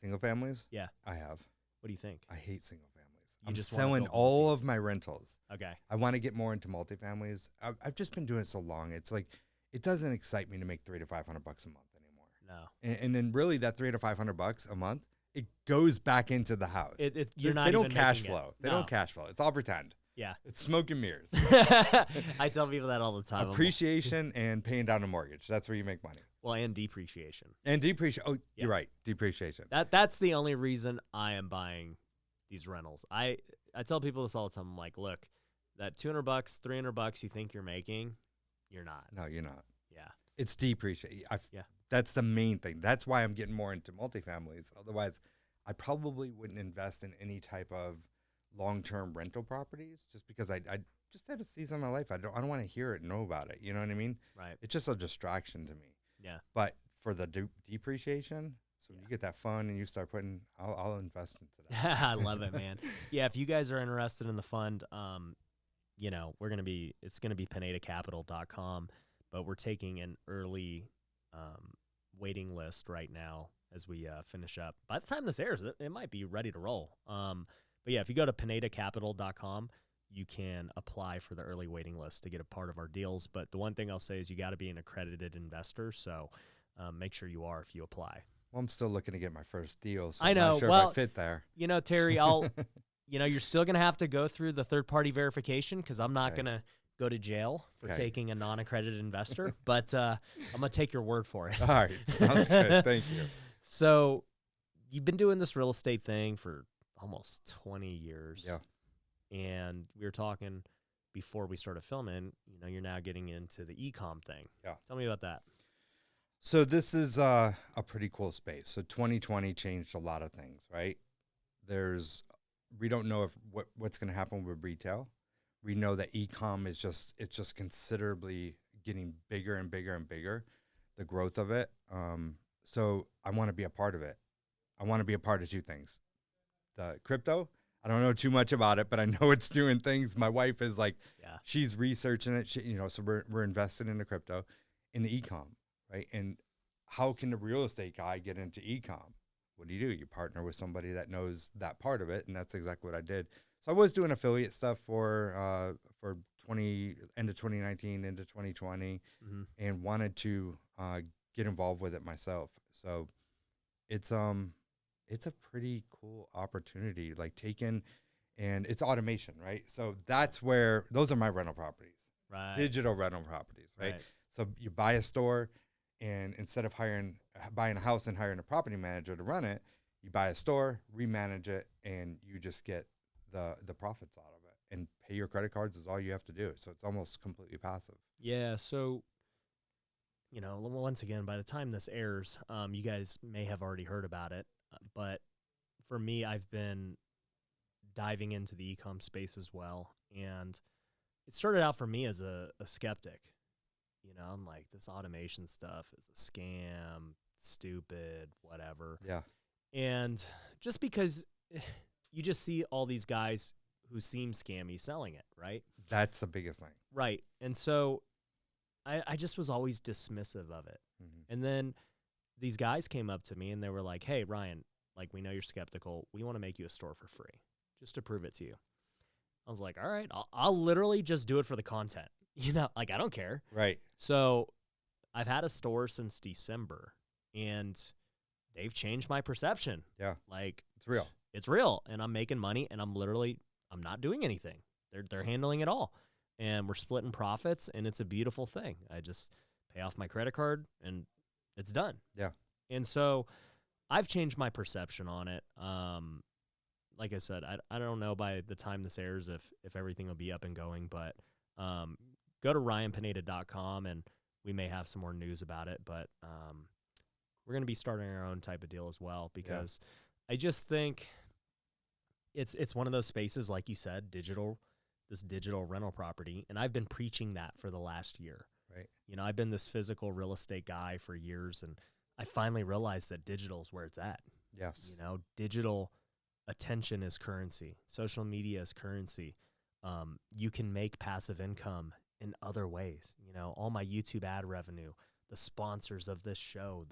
Single families? Yeah. I have. What do you think? I hate single families. You I'm just wanna selling build all of my rentals. Okay. I want to get more into multifamilies. I've just been doing it so long. It's like, it doesn't excite me to make $300 to $500 a month anymore. No. And then really that $300 to $500 a month, it goes back into the house. You're not They don't even cash making it. flow. They No. don't cash flow. It's all pretend. Yeah. It's smoke and mirrors. I tell people that all the time. Appreciation and paying down a mortgage. That's where you make money. Well, and depreciation. And depreciation. Oh, Yeah. you're right. Depreciation. That's the only reason I am buying these rentals. I tell people this all the time. I'm like, look, that $200, $300 you think you're making, you're not. No, you're not. Yeah. It's depreciation. Yeah. That's the main thing. That's why I'm getting more into multifamilies. Otherwise, I probably wouldn't invest in any type of long-term rental properties just because I just had a season of my life. I don't want to hear it and know about it. You know what I mean? Right. It's just a distraction to me. Yeah. But for the depreciation, so when you get that fund and you start putting, I'll invest into that. I love it, man. Yeah, if you guys are interested in the fund, you know, it's going to be PinedaCapital.com, but we're taking an early waiting list right now as we finish up. By the time this airs, it might be ready to roll. But yeah, if you go to PinedaCapital.com, you can apply for the early waiting list to get a part of our deals. But the one thing I'll say is you got to be an accredited investor, so make sure you are if you apply. Well, I'm still looking to get my first deal, so I know. I'm not sure Well, if I fit there. You know, Terry, you know, you're still going to have to go through the third-party verification because I'm not going to go to jail for taking a non-accredited investor, but I'm going to take your word for it. All right. Sounds good. Thank you. So you've been doing this real estate thing for almost 20 years. Yeah. And we were talking before we started filming, you know, you're now getting into the Ecom thing. Yeah. Tell me about that. So this is a pretty cool space. So 2020 changed a lot of things, right? We don't know what's going to happen with retail. We know that Ecom it's just considerably getting bigger and bigger and bigger, the growth of it. So I want to be a part of it. I want to be a part of two things. The crypto, I don't know too much about it, but I know it's doing things. My wife is like, she's researching it. So we're invested in the crypto, in the Ecom, right? And how can the real estate guy get into Ecom? What do? You partner with somebody that knows that part of it, and that's exactly what I did. So I was doing affiliate stuff for end of 2019 into 2020, and wanted to get involved with it myself. So it's a pretty cool opportunity, like and it's automation, right? So that's where those are my rental properties, Right. digital rental properties, right? So you buy a store, and instead of buying a house and hiring a property manager to run it, you buy a store, remanage it, and you just get the profits out of it. And pay your credit cards is all you have to do. So it's almost completely passive. Yeah, so, you know, once again, by the time this airs, you guys may have already heard about it. But for me, I've been diving into the Ecom space as well. And it started out for me as a skeptic. You know, I'm like, this automation stuff is a scam, stupid, whatever. Yeah. And just because you just see all these guys who seem scammy selling it, right? That's the biggest thing. Right. And so I just was always dismissive of it. Mm-hmm. And then these guys came up to me and they were like, hey, Ryan, like, we know you're skeptical. We want to make you a store for free just to prove it to you. I was like, all right, I'll literally just do it for the content. You know, like, I don't care. Right. So I've had a store since December, and they've changed my perception. Yeah. Like, It's real. It's real, and I'm making money, and I'm not doing anything. They're handling it all, and we're splitting profits, and it's a beautiful thing. I just pay off my credit card, and it's done. Yeah. And so I've changed my perception on it. Like I said, I don't know by the time this airs if everything will be up and going, but go to ryanpineda.com, and we may have some more news about it, but we're going to be starting our own type of deal as well, because I just think it's one of those spaces, like you said, this digital rental property, and I've been preaching that for the last year. Right. You know, I've been this physical real estate guy for years, and I finally realized that digital is where it's at. Yes. You know, digital attention is currency. Social media is currency. You can make passive income in other ways. You know, all my YouTube ad revenue, the sponsors of this show,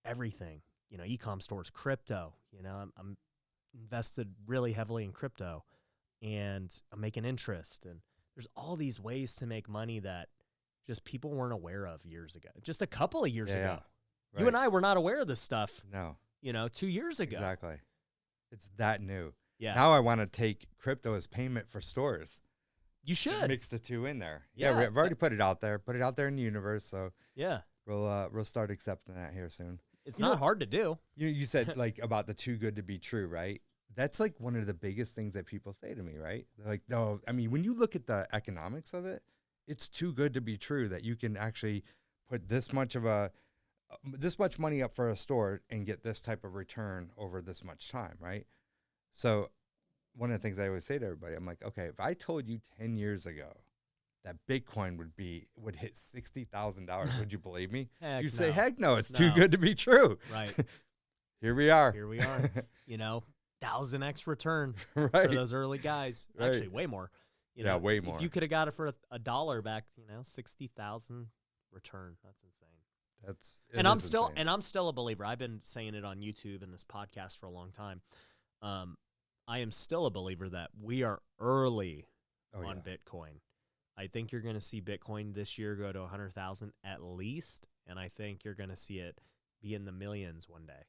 everything. You know, Ecom stores, crypto. You know, I'm invested really heavily in crypto, and I'm making interest. And there's all these ways to make money that just people weren't aware of years ago. Just a couple of years ago. Yeah. Right. You and I were not aware of this stuff, No. 2 years ago. Exactly. It's that new. Yeah. Now I want to take crypto as payment for stores. You should. Mix the two in there. Yeah. We've already put it out there. Put it out there in the universe. So Yeah. we'll start accepting that here soon. It's You not know- hard to do. You said like about the too good to be true, right? That's like one of the biggest things that people say to me, right? They're like, no, I mean, when you look at the economics of it, it's too good to be true that you can actually put this much money up for a store and get this type of return over this much time, right? So one of the things I always say to everybody, I'm like, okay, if I told you 10 years ago that Bitcoin would hit $60,000, would you believe me? Heck You say, no. heck no, it's too No. good to be true. Right. Here we are. Here we are. 1,000x return Right. for those early guys. Right. Actually, way more. Yeah, way more. If you could have got it for a dollar back, 60,000 return. That's insane. It And I'm is still insane. and I'm still a believer. I've been saying it on YouTube and this podcast for a long time. I am still a believer that we are early on Bitcoin. I think you're going to see Bitcoin this year go to 100,000 at least, and I think you're going to see it be in the millions one day.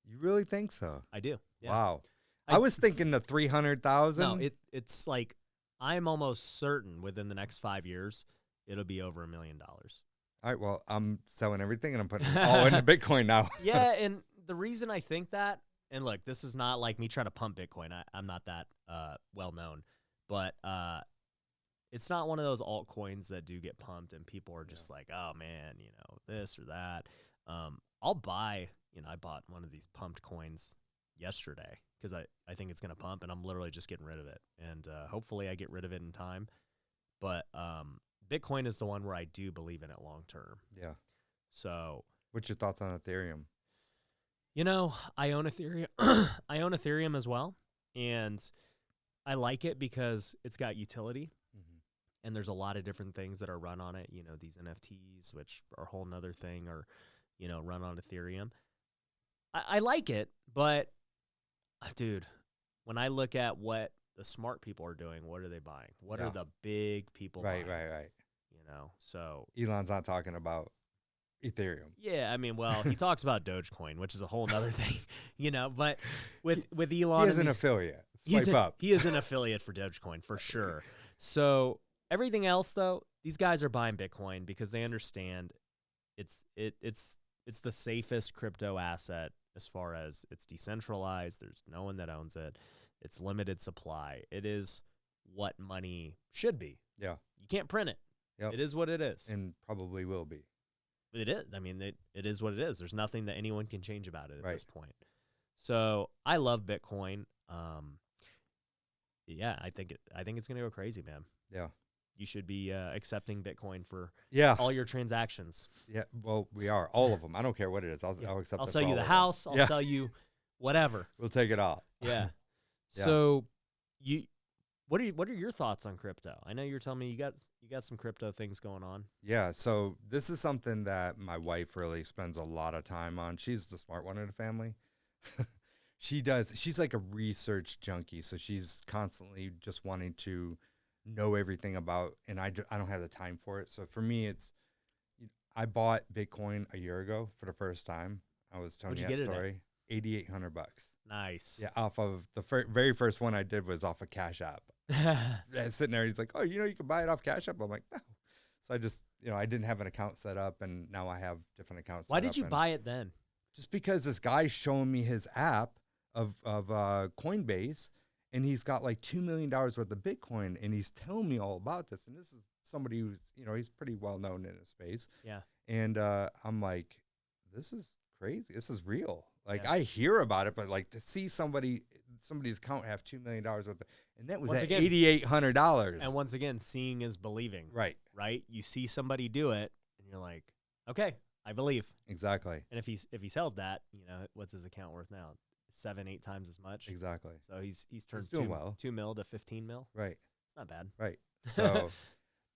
You really think so? I do. Yeah. Wow. I- I was thinking the 300,000. No, it's like I'm almost certain within the next 5 years it'll be over $1 million. All right, well, I'm selling everything and I'm putting it all into Bitcoin now. Yeah, and the reason I think that, and look, this is not like me trying to pump Bitcoin. I'm not that well known, but it's not one of those altcoins that do get pumped and people are just like, oh man, this or that. I'll buy. I bought one of these pumped coins yesterday because I think it's going to pump, and I'm literally just getting rid of it. And hopefully I get rid of it in time. But Bitcoin is the one where I do believe in it long term. Yeah. So What's your thoughts on Ethereum? I own Ethereum. I own Ethereum as well, and I like it because it's got utility, and there's a lot of different things that are run on it. These NFTs, which are a whole nother thing, are run on Ethereum. I like it, but dude, when I look at what the smart people are doing, what are they buying? What are the big people buying? Right. So Elon's not talking about Ethereum. yeah, I mean, well, he talks about Dogecoin, which is a whole nother thing, but with Elon, He is an affiliate. Swipe up. He is an affiliate for Dogecoin for sure. So everything else, though, these guys are buying Bitcoin because they understand it's the safest crypto asset as far as it's decentralized. There's no one that owns it. It's limited supply. It is what money should be. Yeah. You can't print it. Yep. It is what it is. And probably will be. It is. I mean, it is what it is. There's nothing that anyone can change about it at Right. this point. So I love Bitcoin. Yeah, I think it's gonna go crazy, man. Yeah. You should be accepting Bitcoin for Yeah. all your transactions. Yeah. Well, we are. All of them. I don't care what it is. I'll accept I'll it sell for you all the of them. house. I'll Yeah. sell you whatever. We'll take it all. Yeah. Yeah. So what are your thoughts on crypto? I know you're telling me you got some crypto things going on. Yeah, so this is something that my wife really spends a lot of time on. She's the smart one in the family. She's like a research junkie, so she's constantly just wanting to know everything about, and I don't have the time for it. So for me, I bought Bitcoin a year ago for the first time. I was telling What'd you you that get it story. $8,800. Nice. Yeah, off of the very first one I did was off of Cash App. Sitting there, he's like, "Oh, you can buy it off Cash App." I'm like, "No." So I just, I didn't have an account set up, and now I have different accounts. Why set did up, you and buy it then? Just because this guy's showing me his app of Coinbase, and he's got like $2 million worth of Bitcoin, and he's telling me all about this. And this is somebody who's, he's pretty well known in his space. Yeah. And I'm like, this is crazy. This is real. Like, Yeah. I hear about it, but like to see somebody's account have $2 million worth of, and that was Once at again- $8,800. And once again, seeing is believing. Right. Right? You see somebody do it, and you're like, okay, I believe. Exactly. And if he's held that, what's his account worth now? 7-8 times as much. Exactly. So he's turned doing well. 2 mil to 15 mil. Right. It's not bad. Right. So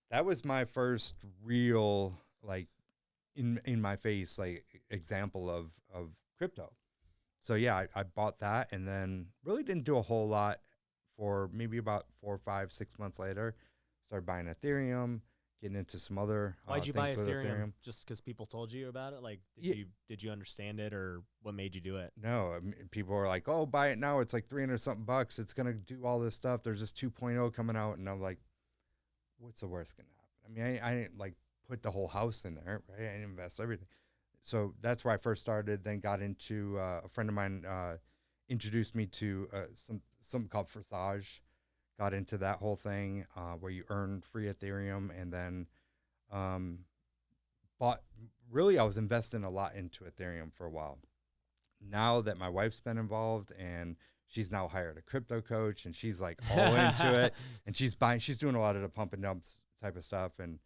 that was my first real in my face, like example of crypto. So yeah, I bought that and then really didn't do a whole lot for maybe about 4, 5, 6 months later. Started buying Ethereum, getting into some other Why'd you buy things with Ethereum? Just because people told you about it? Like, did you understand it, or what made you do it? No, I mean, people are like, "Oh, buy it now. It's like 300 something bucks. It's gonna do all this stuff. There's this 2.0 coming out," and I'm like, "What's the worst gonna happen?" I mean, I didn't like put the whole house in there, right? I didn't invest everything. So that's where I first started. Then got into a friend of mine introduced me to something called Forsage. Got into that whole thing where you earn free Ethereum, and then bought. Really, I was investing a lot into Ethereum for a while. Now that my wife's been involved, and she's now hired a crypto coach, and she's like all into it, and she's doing a lot of the pump and dump type of stuff, and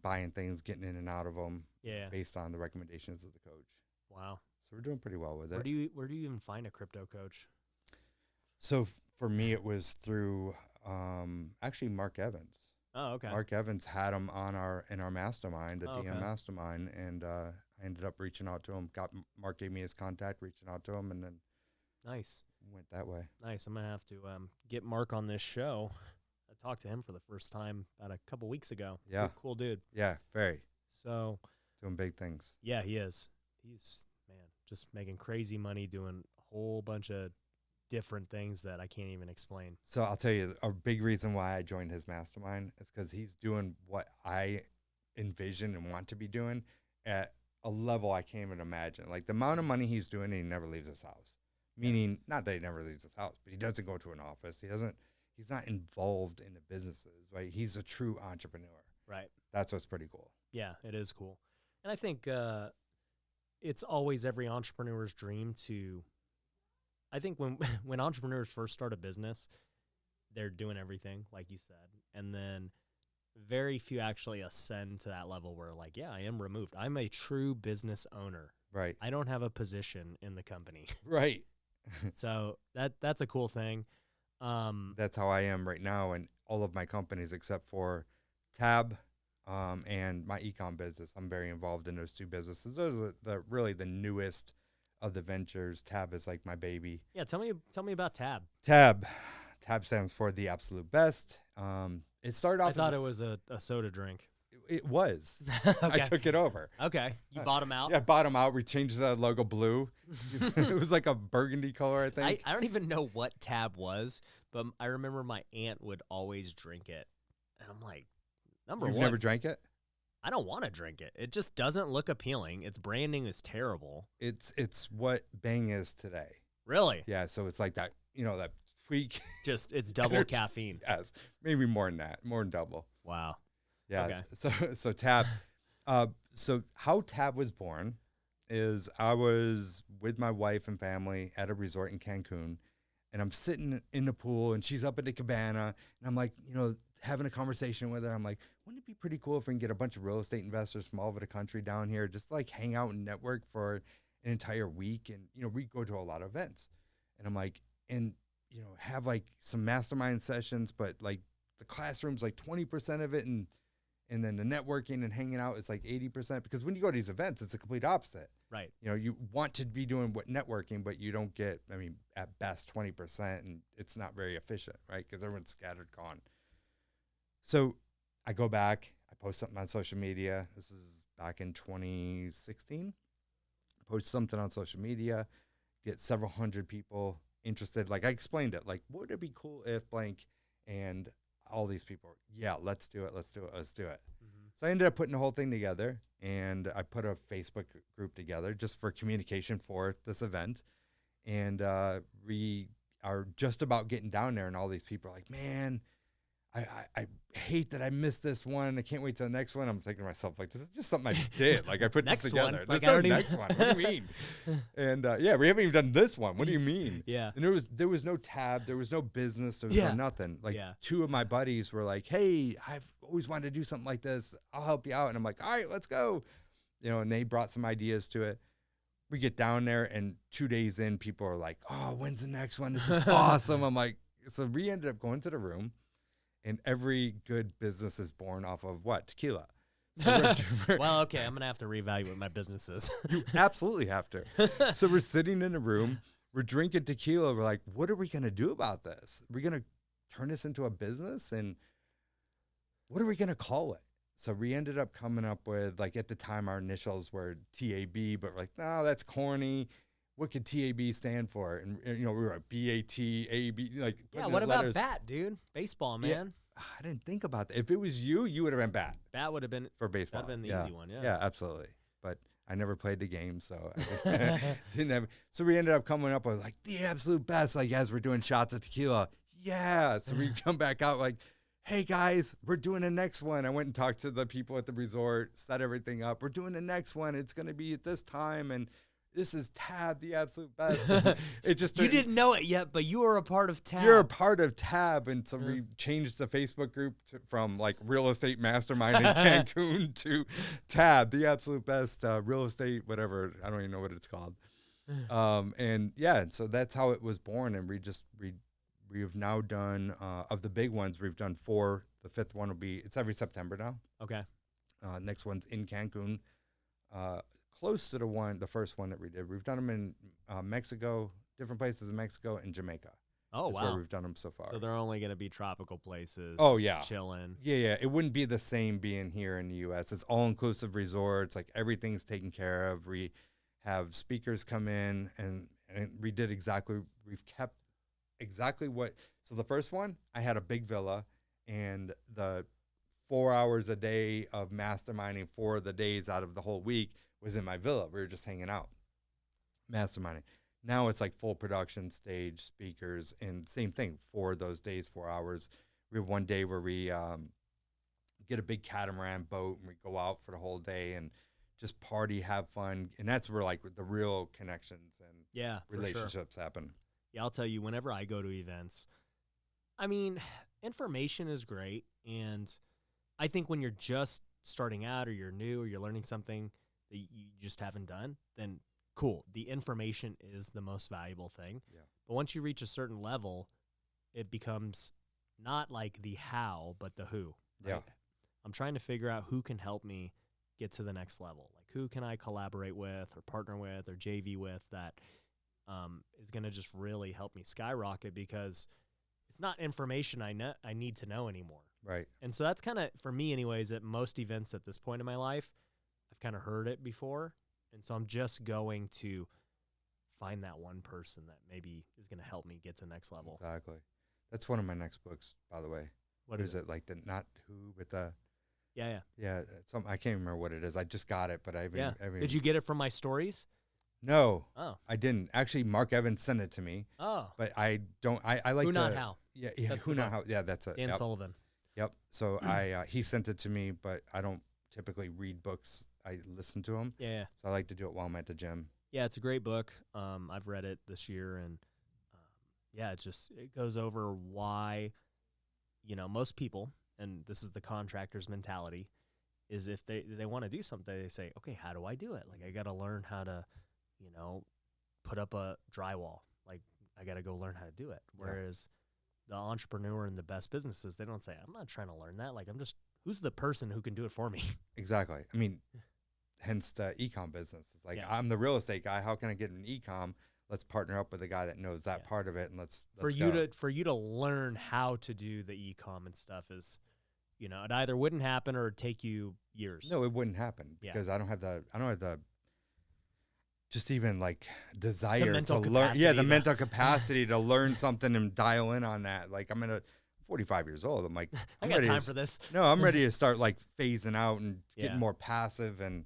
buying things, getting in and out of them, based on the recommendations of the coach. Wow. So we're doing pretty well with it. Where do you even find a crypto coach? So for me, it was through actually Mark Evans. Oh, okay. Mark Evans had him in our mastermind, the DM okay. mastermind, and I ended up reaching out to him. Mark gave me his contact, reaching out to him, and then nice went that way. Nice. I'm gonna have to get Mark on this show. I talked to him for the first time about a couple weeks ago. Yeah, cool dude. Yeah, very. So doing big things. Yeah, he is. He's just making crazy money doing a whole bunch of different things that I can't even explain. So I'll tell you, a big reason why I joined his mastermind is because he's doing what I envision and want to be doing at a level I can't even imagine. Like the amount of money he's doing, and he never leaves his house. Meaning, not that he never leaves his house, but he doesn't go to an office. He's not involved in the businesses, right? He's a true entrepreneur. Right. That's what's pretty cool. Yeah, it is cool. And I think it's always every entrepreneur's dream to, I think when entrepreneurs first start a business, they're doing everything, like you said. And then very few actually ascend to that level where like, yeah, I am removed. I'm a true business owner. Right. I don't have a position in the company. Right. So that's a cool thing. That's how I am right now, and all of my companies except for Tab and my Ecom business. I'm very involved in those two businesses. Those are really the newest of the ventures. Tab is like my baby. Yeah, tell me about Tab. Tab stands for the absolute best. It started off. I thought it was a soda drink. It was. Okay. I took it over. Okay, you bought them out. Yeah, I bought them out. We changed the logo blue. It was like a burgundy color, I think. I don't even know what Tab was, but I remember my aunt would always drink it, and I'm like, You've never drank it? I don't want to drink it. It just doesn't look appealing. Its branding is terrible. It's what Bang is today. Really? Yeah. So it's like that. That tweak. Just it's double caffeine. Yes, maybe more than that. More than double. Wow. Yeah. Okay. So Tab. So how Tab was born is I was with my wife and family at a resort in Cancun, and I'm sitting in the pool, and she's up at the cabana, and I'm like, having a conversation with her. I'm like, wouldn't it be pretty cool if we can get a bunch of real estate investors from all over the country down here, just like hang out and network for an entire week? And, we go to a lot of events, and I'm like, have like some mastermind sessions, but like the classroom's like 20% of it. And then the networking and hanging out is like 80%, because when you go to these events, it's the complete opposite. Right. You want to be doing networking, but you don't get, at best 20%, and it's not very efficient, right? Because everyone's scattered, gone. So I go back, I post something on social media. This is back in 2016. Post something on social media, get several hundred people interested. Like I explained it, like, would it be cool if blank? And all these people, yeah, let's do it. Mm-hmm. So I ended up putting the whole thing together, and I put a Facebook group together just for communication for this event. And we are just about getting down there, and all these people are like, man, I hate that I missed this one. I can't wait till the next one. I'm thinking to myself, like, this is just something I did. Like, I put this together. There's no next one. What do you mean? And we haven't even done this one. What do you mean? Yeah. And there was no Tab. There was no business. There was no nothing. Like, two of my buddies were like, hey, I've always wanted to do something like this. I'll help you out. And I'm like, all right, let's go. And they brought some ideas to it. We get down there, and 2 days in, people are like, oh, when's the next one? This is awesome. I'm like, so we ended up going to the room. And every good business is born off of what? Tequila. So Well, okay, I'm gonna have to reevaluate my businesses. you absolutely have to. So we're sitting in a room, we're drinking tequila. We're like, what are we gonna do about this? We're gonna turn this into a business, and what are we gonna call it? So we ended up coming up with, like, at the time our initials were TAB, but we're like, no, that's corny. What could TAB stand for? And we were like BATAB, like, Yeah, what about bat, dude? Baseball, man. Yeah, I didn't think about that. If it was you would have been bat Bat would have been for baseball. That'd been the easy one, yeah. Yeah, absolutely. But I never played the game, so I didn't have. So we ended up coming up with, like, the absolute best. Like, as we're doing shots of tequila, yeah. So we come back out like, hey guys, we're doing the next one. I went and talked to the people at the resort, set everything up. We're doing the next one. It's going to be at this time, and this is Tab, the absolute best. It just You didn't know it yet, but you were a part of Tab. You're a part of Tab, and so we changed the Facebook group from, like, Real Estate Mastermind in Cancun to Tab, the absolute best real estate, whatever. I don't even know what it's called. And yeah, so that's how it was born, and we have now done, of the big ones, we've done 4. The 5th one it's every September now. Okay. Next one's in Cancun, close to the first one that we did. We've done them in Mexico, different places in Mexico, and Jamaica. Oh, is wow. where we've done them so far. So they're only going to be tropical places. Oh, just yeah. Chilling. Yeah. It wouldn't be the same being here in the U.S. It's all-inclusive resorts. Like, everything's taken care of. We have speakers come in, and we've kept exactly what. So the first one, I had a big villa, and the 4 hours a day of masterminding 4 of the days out of the whole week was in my villa. We were just hanging out, masterminding. Now it's like full production, stage, speakers, and same thing for those days, 4 hours. We have one day where we get a big catamaran boat, and we go out for the whole day and just party, have fun. And that's where, like, the real connections and relationships happen. Yeah, I'll tell you, whenever I go to events, I mean, information is great. And I think when you're just starting out, or you're new, or you're learning something that you just haven't done, then cool. The information is the most valuable thing. Yeah. But once you reach a certain level, it becomes not like the how, but the who. Right? Yeah. I'm trying to figure out who can help me get to the next level. Like, who can I collaborate with, or partner with, or JV with that is going to just really help me skyrocket, because it's not information I need to know anymore. Right. And so that's kind of, for me anyways, at most events at this point in my life, I've kind of heard it before. And so I'm just going to find that one person that maybe is going to help me get to the next level. Exactly. That's one of my next books, by the way. What is it? Like, the not who, but the. Yeah. Yeah. I can't remember what it is. I just got it, but I haven't. Did you get it from my stories? No. Oh. I didn't. Actually, Mark Evans sent it to me. Oh. But I don't. I like Who to. Not How. Yeah. That's Who the Not book. How. Yeah, that's it. Dan Yep. Sullivan. Yep. So he sent it to me, but I don't typically read books. I listen to them. Yeah. So I like to do it while I'm at the gym. Yeah, it's a great book. I've read it this year, and yeah, it goes over why, most people, and this is the contractor's mentality, is if they want to do something, they say, okay, how do I do it? Like, I got to learn how to, put up a drywall. Like, I got to go learn how to do it. Whereas the entrepreneur and the best businesses, they don't say, I'm not trying to learn that. Like, who's the person who can do it for me? Exactly. I mean, hence the Ecom business. It's like, I'm the real estate guy. How can I get an Ecom? Let's partner up with a guy that knows that part of it, and let's for go. you to learn how to do the Ecom and stuff is, it either wouldn't happen or it'd take you years. No, it wouldn't happen because I don't have the just even like desire to learn. Yeah, the mental capacity to learn something and dial in on that. Like, I'm 45 years old. I'm like, I got time for this. No, I'm ready to start like phasing out and getting more passive and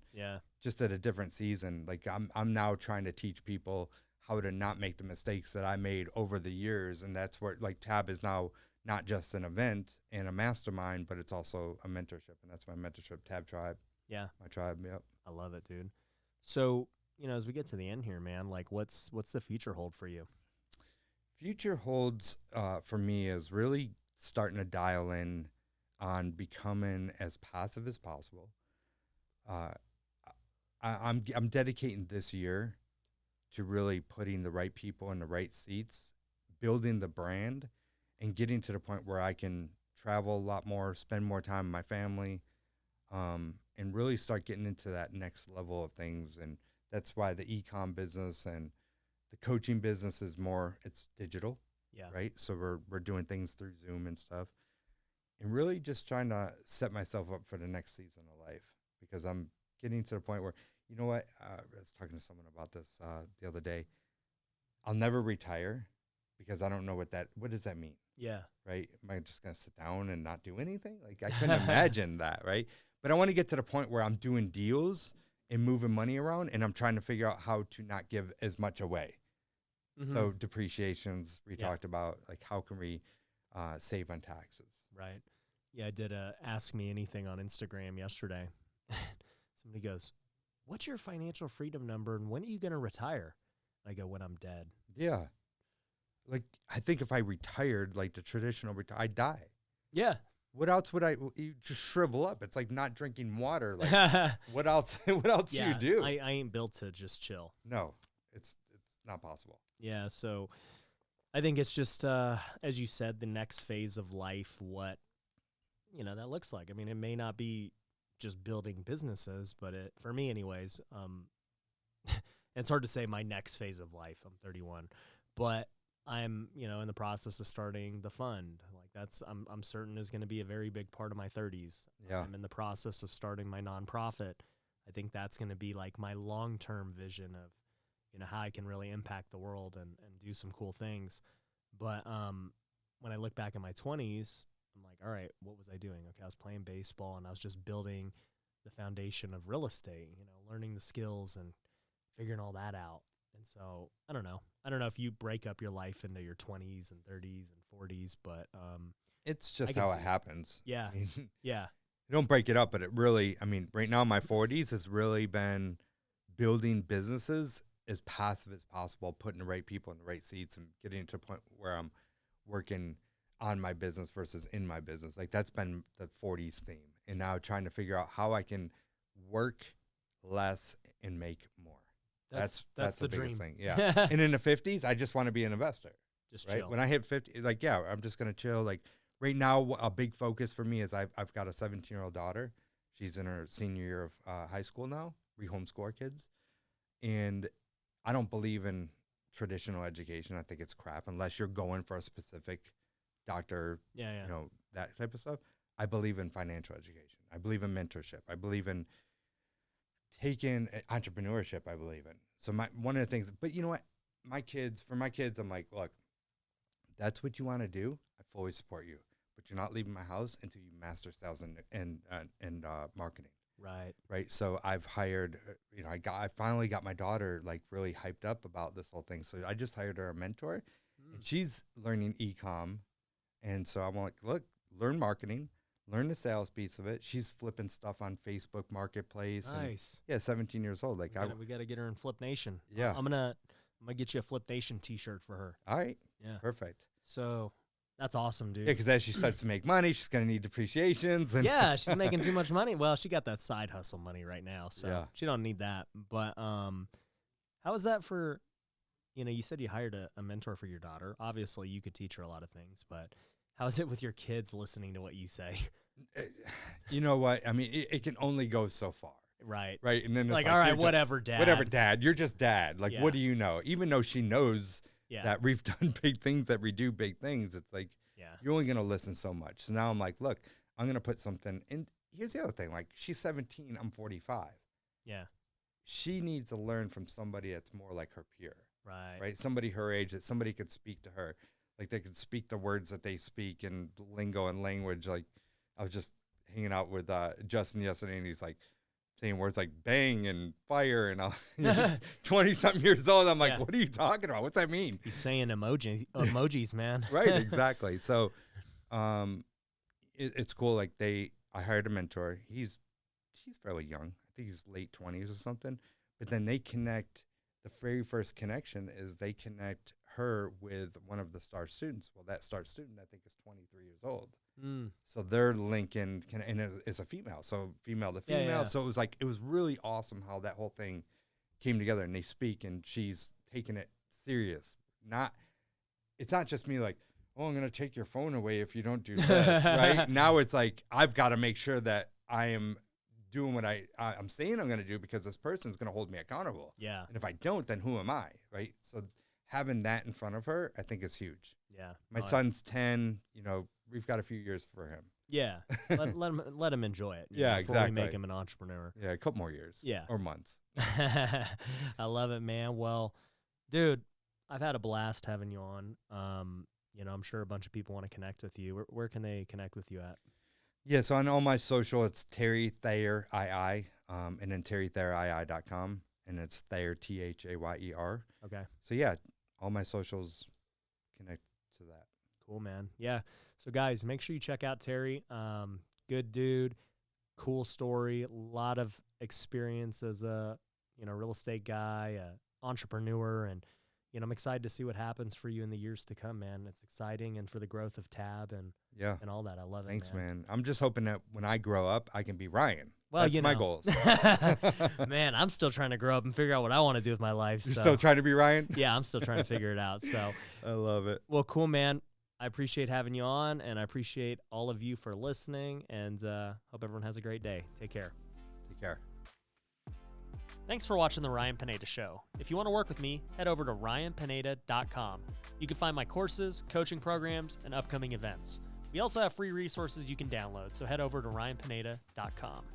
just at a different season. Like, I'm now trying to teach people how to not make the mistakes that I made over the years. And that's where, like, Tab is now not just an event and a mastermind, but it's also a mentorship. And that's my mentorship, Tab Tribe. Yeah. My tribe. Yep. I love it, dude. So, as we get to the end here, man, like, what's the future hold for you? Future holds for me is really starting to dial in on becoming as passive as possible. I'm dedicating this year to really putting the right people in the right seats, building the brand, and getting to the point where I can travel a lot more, spend more time with my family, and really start getting into that next level of things. And that's why the Ecom business and the coaching business is more, it's digital, right? So we're doing things through Zoom and stuff, and really just trying to set myself up for the next season of life, because I'm getting to the point where, you know what, I was talking to someone about this the other day. I'll never retire because I don't know what does that mean? Yeah. Right? Am I just going to sit down and not do anything? Like, I couldn't imagine that, right? But I want to get to the point where I'm doing deals and moving money around, and I'm trying to figure out how to not give as much away. Mm-hmm. So depreciations, we talked about, like, how can we save on taxes? Right. Yeah, I did a Ask Me Anything on Instagram yesterday. Somebody goes, what's your financial freedom number, and when are you going to retire? I go, when I'm dead. Yeah. Like, I think if I retired, like the traditional I'd die. Yeah. What else would you just shrivel up? It's like not drinking water. Like, what else do you do? I ain't built to just chill. No, it's not possible. Yeah. So I think it's just, as you said, the next phase of life, what, that looks like. I mean, it may not be just building businesses, but for me anyways, it's hard to say my next phase of life. I'm 31, but I'm, in the process of starting the fund. Like I'm certain is going to be a very big part of my 30s. Yeah. I'm in the process of starting my nonprofit. I think that's going to be like my long-term vision of, how I can really impact the world and do some cool things. But when I look back at my 20s, I'm like, all right, what was I doing? Okay, I was playing baseball, and I was just building the foundation of real estate, learning the skills and figuring all that out. And so I don't know if you break up your life into your 20s and 30s and 40s, but it's just how it happens. Yeah. I mean, yeah. You don't break it up, but it really, right now in my 40s has really been building businesses as passive as possible, putting the right people in the right seats and getting to a point where I'm working on my business versus in my business. Like, that's been the 40s theme. And now trying to figure out how I can work less and make more. That's the biggest thing. Yeah. And in the 50s, I just want to be an investor. Just right. Chill. When I hit 50, like, I'm just going to chill. Like, right now, a big focus for me is I've got a 17-year-old daughter. She's in her senior year of high school now. We homeschool our kids. And I don't believe in traditional education. I think it's crap unless you're going for a specific doctor, that type of stuff. I believe in financial education. I believe in mentorship. I believe in taking entrepreneurship. I believe in. So one of the things, but you know what? For my kids, I'm like, look, that's what you want to do. I fully support you, but you're not leaving my house until you master sales and marketing. Right. So I've hired, I finally got my daughter like really hyped up about this whole thing. So I just hired her a mentor, and she's learning Ecom. And so I'm like, look, learn marketing, learn the sales piece of it. She's flipping stuff on Facebook Marketplace. Nice. And, 17 years old. Like, we got to get her in Flip Nation. Yeah. I'm gonna get you a Flip Nation t-shirt for her. All right. Yeah. Perfect. So that's awesome, dude. Yeah, because as she starts to make money, she's going to need depreciations. And yeah, she's making too much money. Well, she got that side hustle money right now, so she don't need that. But how is that for, you said you hired a mentor for your daughter. Obviously, you could teach her a lot of things, but how is it with your kids listening to what you say? You know what? It can only go so far. Right. Right. And then it's like all right, whatever, Dad. Whatever, Dad. You're just Dad. Like, what do you know? Even though she knows that we've done big things, that we do big things, it's like, you're only going to listen so much. So now I'm like, look, I'm going to put something in. Here's the other thing. Like, she's 17, I'm 45. Yeah. She needs to learn from somebody that's more like her peer. Right. Somebody her age, that somebody could speak to her. Like, they could speak the words that they speak and lingo and language. Like, I was just hanging out with Justin yesterday, and he's like saying words like bang and fire, and he's 20-something years old. I'm like, what are you talking about? What's that mean? He's saying emojis, man. Right, exactly. So it's cool. Like, I hired a mentor. She's fairly young. I think he's late 20s or something. But then they connect. The very first connection is they connect her with one of the STAR students. Well, that STAR student, I think, is 23 years old. So they're linking, and it's a female, so female to female. Yeah. So it was really awesome how that whole thing came together, and they speak, and she's taking it serious. It's not just me like, oh, I'm going to take your phone away if you don't do this, right? Now it's like, I've got to make sure that I am doing what I'm saying I'm going to do because this person's going to hold me accountable. Yeah. And if I don't, then who am I? Right. So having that in front of her, I think is huge. Yeah. My son's 10, you know, we've got a few years for him. Yeah. let him enjoy it. Yeah, before exactly. we make him an entrepreneur. Yeah. A couple more years. Yeah. Or months. I love it, man. Well, dude, I've had a blast having you on. You know, I'm sure a bunch of people want to connect with you. Where can they connect with you at? Yeah, so on all my social, it's Terry Thayer II, and then terrythayerii.com, and it's Thayer Thayer. Okay. So yeah, all my socials connect to that. Cool, man. Yeah. So guys, make sure you check out Terry. Good dude, cool story, a lot of experience as a, you know, real estate guy, entrepreneur, and you know, I'm excited to see what happens for you in the years to come, man. It's exciting, and for the growth of Tab and all that. I love it. Thanks, man. I'm just hoping that when I grow up, I can be Ryan. Well, that's you my know. goals. Man, I'm still trying to grow up and figure out what I want to do with my life. You're so. still trying to be Ryan? Yeah, I'm still trying to figure it out. So I love it. Well, cool, man. I appreciate having you on, and I appreciate all of you for listening, and hope everyone has a great day. Take care. Take care. Thanks for watching The Ryan Pineda Show. If you want to work with me, head over to ryanpineda.com. You can find my courses, coaching programs, and upcoming events. We also have free resources you can download, so head over to ryanpineda.com.